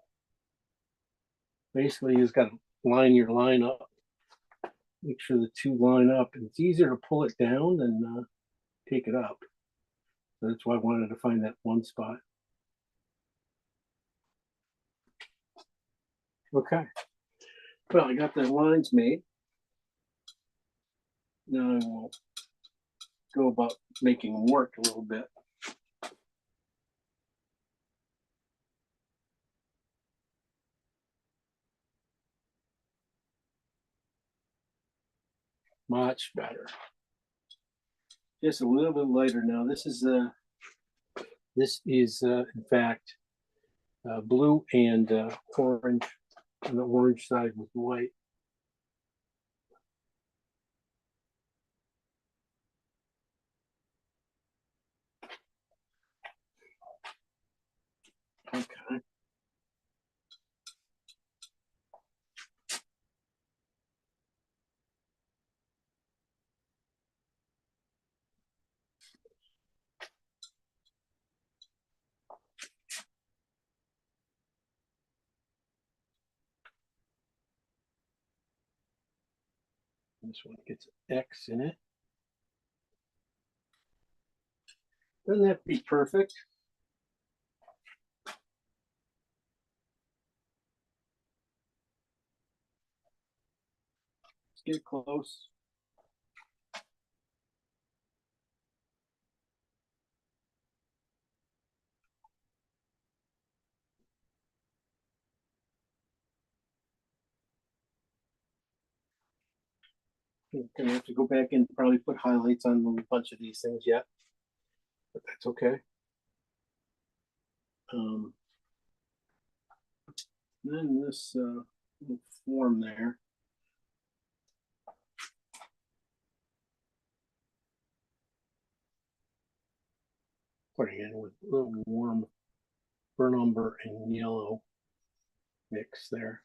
Basically, you just got to line your line up. Make sure the two line up. And it's easier to pull it down than take it up. So that's why I wanted to find that one spot. Okay. Well, I got the lines made. Now I will go about making them work a little bit. Much better. Just a little bit lighter now. This is in fact blue and orange, and the orange side with white. Okay. This one gets an X in it. Doesn't have to be perfect. Let's get close. I'm gonna have to go back and probably put highlights on a bunch of these things yet, but that's okay. Then this little form there. Putting in with a little warm burnt umber and yellow mix there.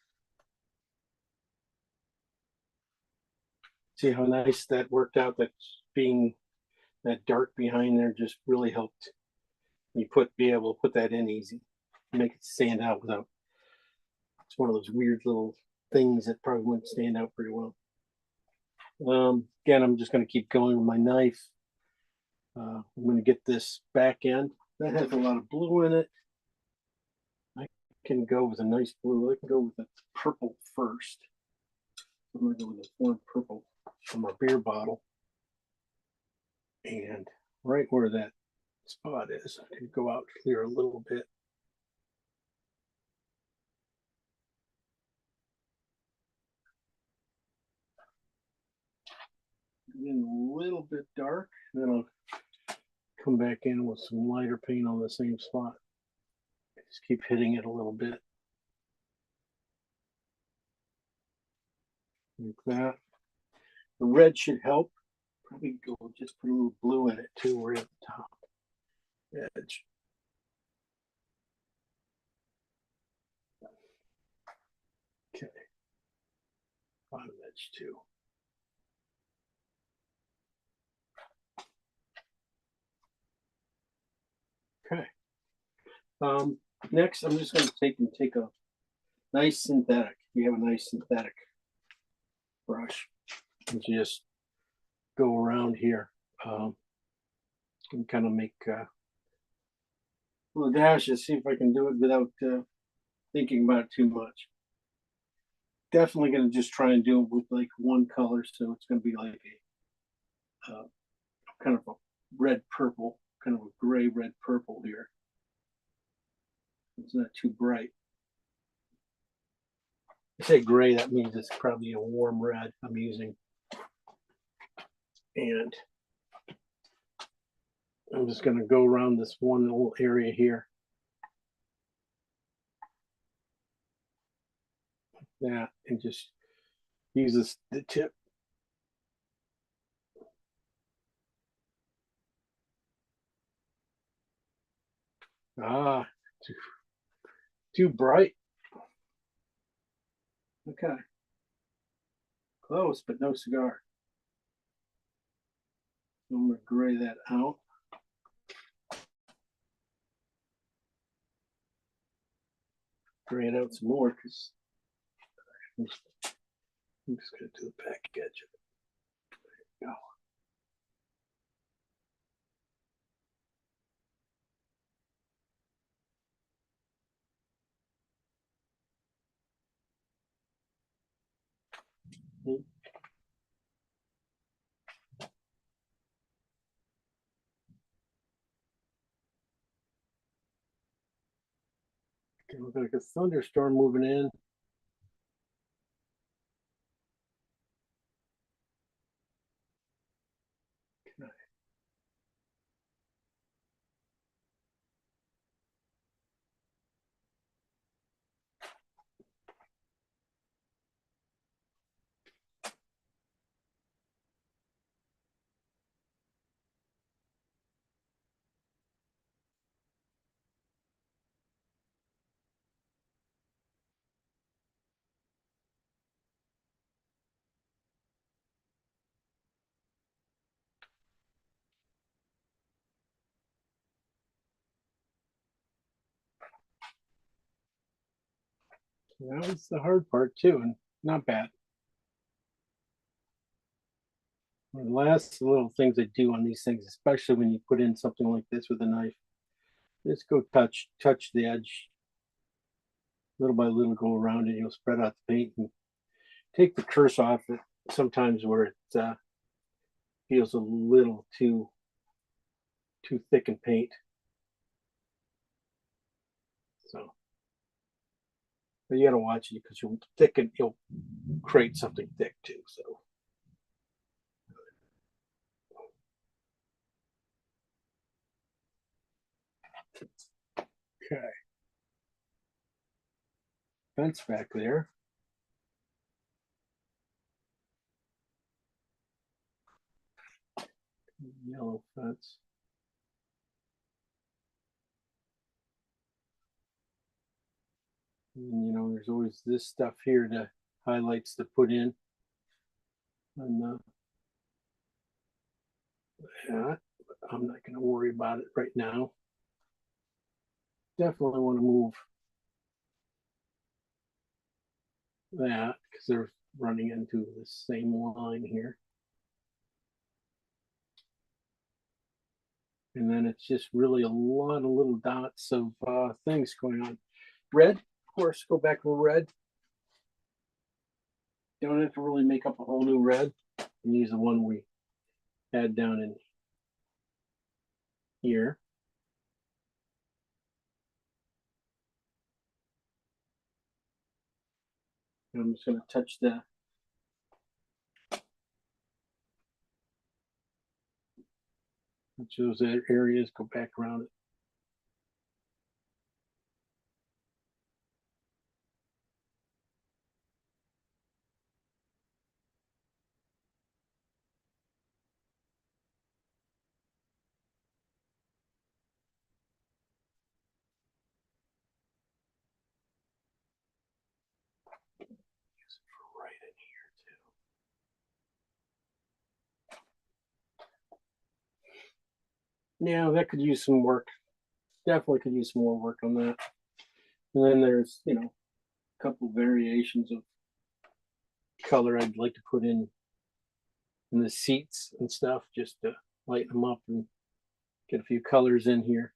See how nice that worked out? That being that dark behind there just really helped me be able to put that in easy, make it stand out without. It's one of those weird little things that probably wouldn't stand out pretty well. Again, I'm just going to keep going with my knife. I'm going to get this back end that has a lot of blue in it. I can go with a nice blue. I can go with a purple first. I'm going to go with a warm purple from our beer bottle. And right where that spot is, I can go out here a little bit. In a little bit dark, then I'll come back in with some lighter paint on the same spot. Just keep hitting it a little bit. Like that. The red should help. Probably go just put a little blue in it too, right at the top edge. Okay. Bottom edge too. Okay. Next, I'm just going to take a nice synthetic. You have a nice synthetic brush, and just go around here and kind of make little dashes. See if I can do it without thinking about it too much. Definitely going to just try and do it with like one color, so it's going to be like a kind of a red purple, kind of a gray red purple here. It's not too bright. I say gray, that means it's probably a warm red I'm using. And I'm just going to go around this one little area here. Like that, and just use the tip. Too bright. Okay. Close, but no cigar. I'm going to gray that out. Gray it out some more because I'm just going to do the back edge of it. There you go. Okay, we've got like a thunderstorm moving in. Okay. That was the hard part too, and not bad. One of the last little things I do on these things, especially when you put in something like this with a knife, just go touch the edge. Little by little, go around it. You'll spread out the paint and take the curse off it. Sometimes where it feels a little too thick in paint. So, but you gotta watch it because you'll create something thick too. So. Okay. Fence back there. Yellow fence. And, you know, there's always this stuff here to highlights to put in. And that, I'm not going to worry about it right now. Definitely want to move that because they're running into the same line here. And then it's just really a lot of little dots of things going on. Red, of course, go back to red. You don't have to really make up a whole new red. And use the one we had down in here. And I'm just going to touch the those areas, go back around it. Right in here too. Yeah, that could use some work. Definitely could use some more work on that. And then there's, you know, a couple variations of color I'd like to put in the seats and stuff just to lighten them up and get a few colors in here.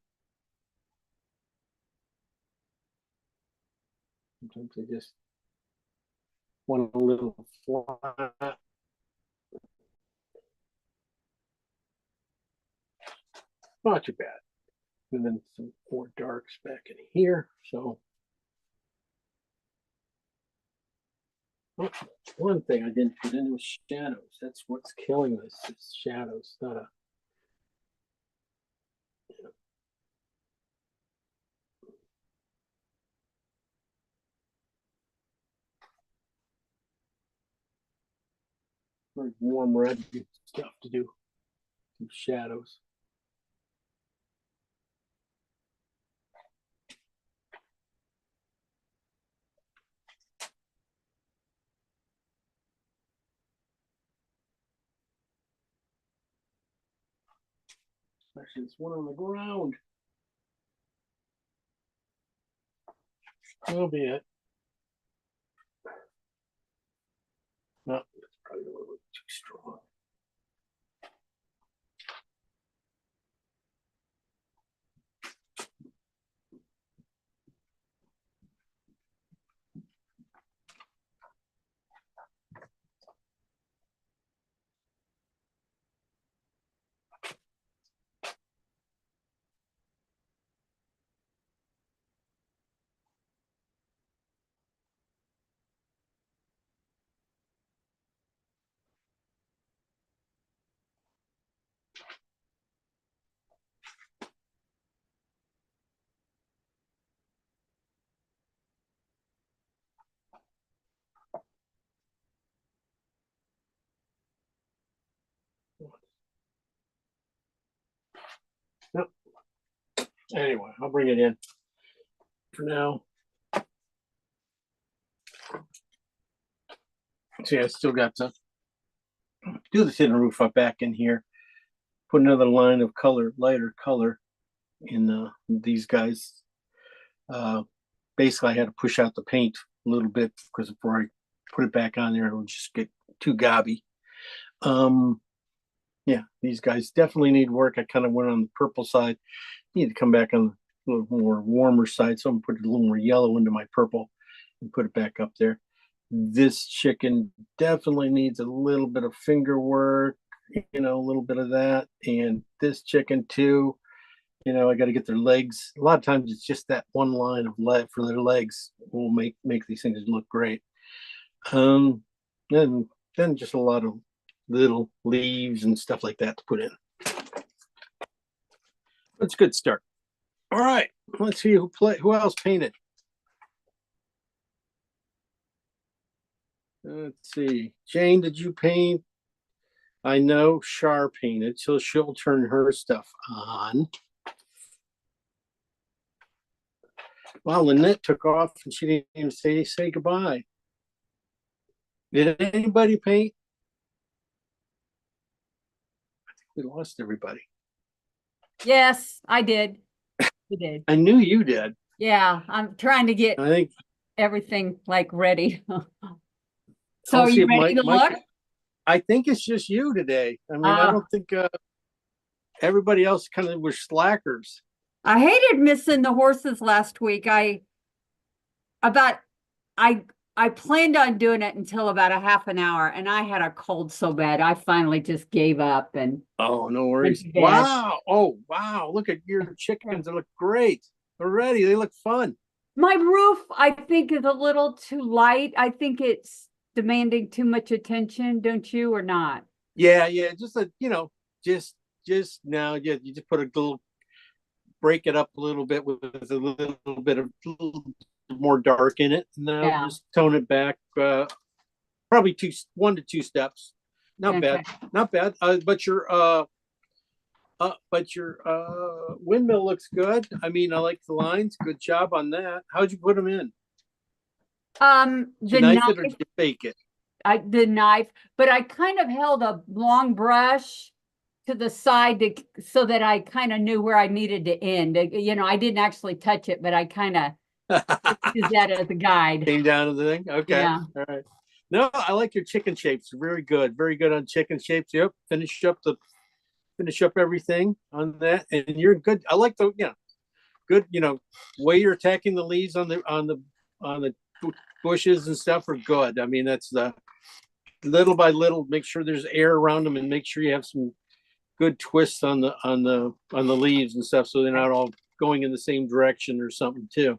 Sometimes I just want a little flat. Not too bad. And then some more darks back in here. So one thing I didn't put in was shadows. That's what's killing this. Is shadows, not a. Very warm red stuff to do. Some shadows. Especially this one on the ground. That'll be it. No, it's probably a little bit too strong. Nope. Anyway, I'll bring it in for now. See, I still got to do the thin roof up back in here. Put another line of color, lighter color in these guys. Basically, I had to push out the paint a little bit because before I put it back on there, it would just get too gobby. Yeah, these guys definitely need work. I kind of went on the purple side. Need to come back on a little more warmer side. So I'm gonna put a little more yellow into my purple and put it back up there. This chicken definitely needs a little bit of finger work, you know, a little bit of that. And this chicken too, you know, I got to get their legs. A lot of times it's just that one line of lead for their legs will make these things look great. And then just a lot of little leaves and stuff like that to put in. It's a good start. All right, let's see who else painted. Let's see. Jane, did you paint? I know Shar painted, so she'll turn her stuff on. Wow, Lynette took off and she didn't even say goodbye. Did anybody paint? I think we lost everybody. Yes, I did. You did. I knew you did. Yeah, I'm trying to get I think. everything like ready. So I'll are see you if ready to look? I think it's just you today. I mean, I don't think everybody else kind of were slackers. I hated missing the horses last week. I planned on doing it until about a half an hour, and I had a cold so bad I finally just gave up. And oh, no worries. to bed. Wow. Oh, wow. Look at your chickens. They look great already. They look fun. my roof, I think, is a little too light. I think it's demanding too much attention, don't you, or not? Yeah. Just just now, you just put a little, break it up a little bit with a little bit of more dark in it. And then I'll just tone it back. Probably 1 to 2 steps. Not bad. Not bad. But your windmill looks good. I mean, I like the lines. Good job on that. How'd you put them in? The knife it or knife, did you fake it? the knife, but I kind of held a long brush to the side so that I kind of knew where I needed to end. You know, I didn't actually touch it, but I kind of use that as a guide. Came down to the thing. Okay. Yeah. All right. No, I like your chicken shapes. Very good. Very good on chicken shapes. Yep. Finish up everything on that, and you're good. I like the good. Way you're attacking the leaves on the bushes and stuff are good. I mean, that's the little by little. Make sure there's air around them, and make sure you have some good twists on the leaves and stuff, so they're not all going in the same direction or something too.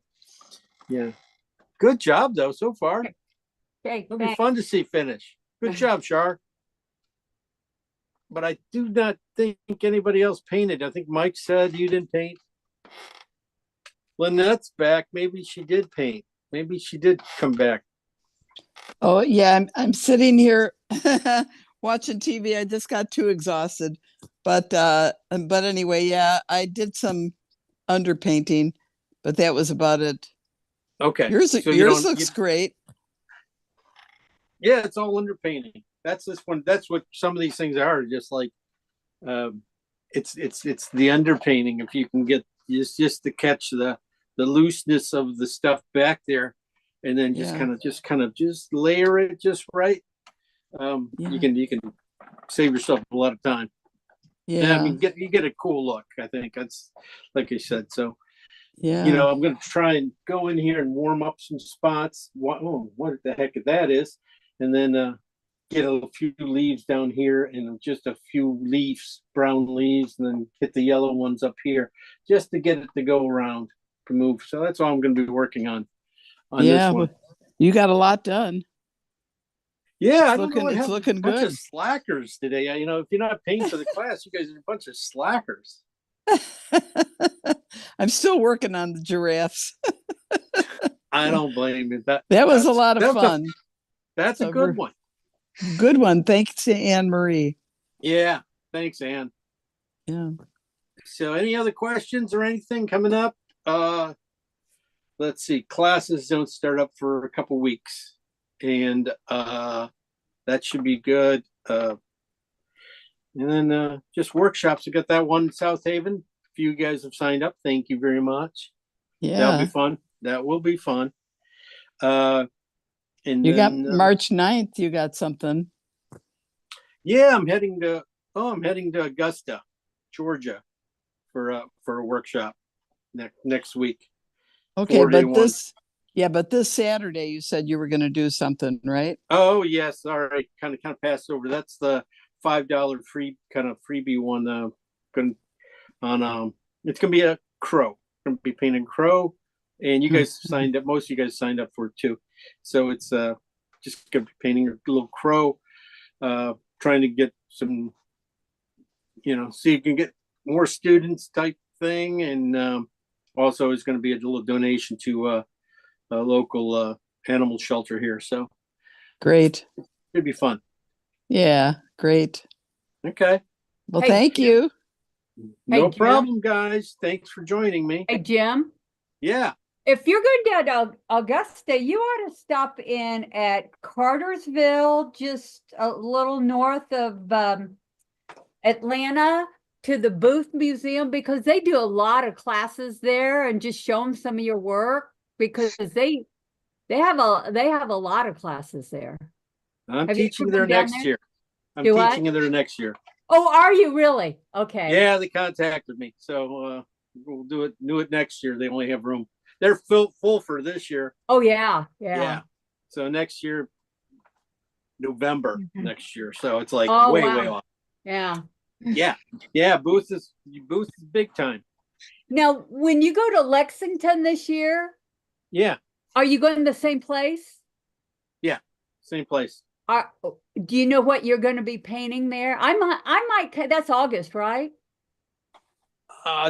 Yeah. Good job though so far. Okay, It'll be fun to see finish. Good job, Shar. But I do not think anybody else painted. I think Mike said you didn't paint. Lynette's back. Maybe she did paint. Maybe she did come back. Oh yeah, I'm sitting here watching TV. I just got too exhausted. But anyway, yeah, I did some underpainting, but that was about it. Okay. Yours looks great. Yeah, it's all underpainting. That's this one. That's what some of these things are. Just like, it's the underpainting. If you can get just to catch the looseness of the stuff back there, and then just kind of layer it just right. You can save yourself a lot of time. Yeah, I mean, you get a cool look. I think that's like I said. So, I'm going to try and go in here and warm up some spots. What the heck that is, and then get a few leaves down here and just a few leaves, brown leaves, and then hit the yellow ones up here, just to get it to go around to move. So that's all I'm going to be working on this one. You got a lot done. Yeah, it's looking good. Bunch of slackers today. If you're not paying for the class, you guys are a bunch of slackers. I'm still working on the giraffes. I don't blame you. That was a lot of fun. That's a good one. Good one. Thanks to Anne Marie. Yeah. Thanks, Anne. Yeah. So any other questions or anything coming up? Let's see. Classes don't start up for a couple weeks. And that should be good. And then just workshops. We got that one in South Haven. A few guys have signed up. Thank you very much. Yeah. That'll be fun. That will be fun. And you got March 9th, you got something. Yeah, I'm heading to Augusta, Georgia for a workshop next week. Okay, but this Saturday you said you were going to do something, right? Oh yes, all right. Kind of passed over. That's the $5 free kind of freebie one. It's gonna be a crow. Gonna be painting crow, and you guys signed up. Most of you guys signed up for it too. So it's just gonna be painting a little crow. Trying to get some, so you can get more students type thing, and also is going to be a little donation to a local animal shelter here. So Great. it'd be fun. Yeah, great. Okay. Well, Hey, thank you. No Jim. problem, guys. Thanks for joining me. Hey, Jim, Yeah. if you're going down to Augusta, you ought to stop in at Cartersville, just a little north of Atlanta, to the Booth Museum, because they do a lot of classes there, and just show them some of your work, because they have a lot of classes there. I'm Have you teaching ever there been down next there? year. I'm Do what? teaching there next year. Oh, are you really? Okay. Yeah, they contacted me. So we'll do it next year. They only have room. They're full for this year. Oh, yeah. Yeah. So next year, November next year. So it's like Oh, way wow. off. Yeah. Yeah. Yeah. Booth is big time. Now, when you go to Lexington this year, Yeah. are you going to the same place? Same place. Do you know what you're going to be painting there? I might, that's August, right?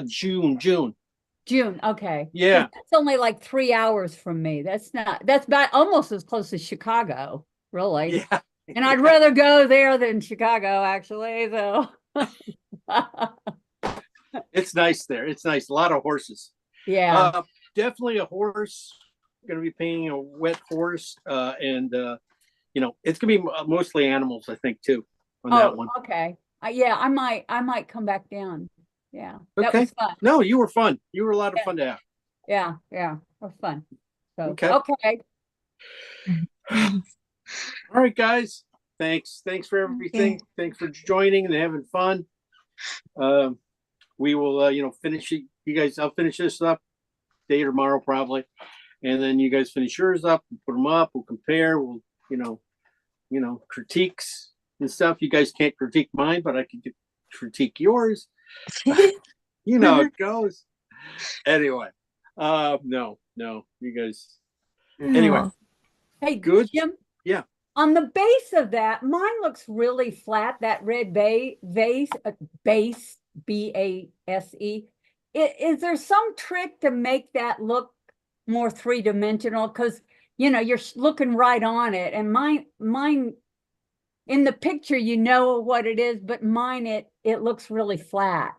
June. June, okay. 'Cause Yeah. that's only like 3 hours from me. That's about almost as close as Chicago, really. Yeah. And I'd rather go there than Chicago, actually, so. It's nice there. It's nice. A lot of horses. Yeah, Definitely a horse. Going to be painting a wet horse, and it's going to be mostly animals, I think, too, on that one. okay. Yeah, I might come back down. Yeah, that Okay. was fun. No, you were fun. You were a lot of fun to have. Yeah, it was fun. So, Okay. okay. All right, guys. Thanks for everything. Thanks for joining and having fun. We will, finish it. You guys, I'll finish this up day or tomorrow probably, and then you guys finish yours up and put them up. We'll compare. We'll, critiques and stuff. You guys can't critique mine, but I can critique yours. You know how it goes. Anyway, no, you guys. Anyway, Hey, good. Jim? Yeah. On the base of that, mine looks really flat, that red base, B-A-S-E. Is there some trick to make that look more three-dimensional? Because, you're looking right on it, and mine, in the picture, you know what it is, but mine, it looks really flat.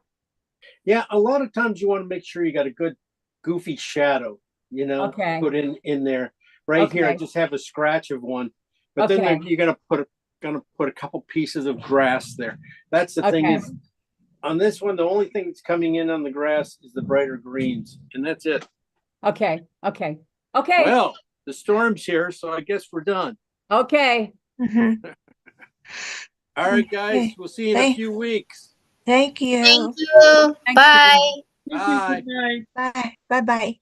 Yeah, a lot of times you want to make sure you got a good goofy shadow, Okay. put in there. Right here, I Okay. just have a scratch of one, but Okay. then you're gonna put a couple pieces of grass there. That's the thing Okay. is, on this one, the only thing that's coming in on the grass is the brighter greens, and that's it. Okay. Well, the storm's here, so I guess we're done. Okay. All right, guys, Okay. we'll see you in a few weeks. Thank you. Thank you. Thanks, Bye. Bye. Good night. Bye. Bye-bye.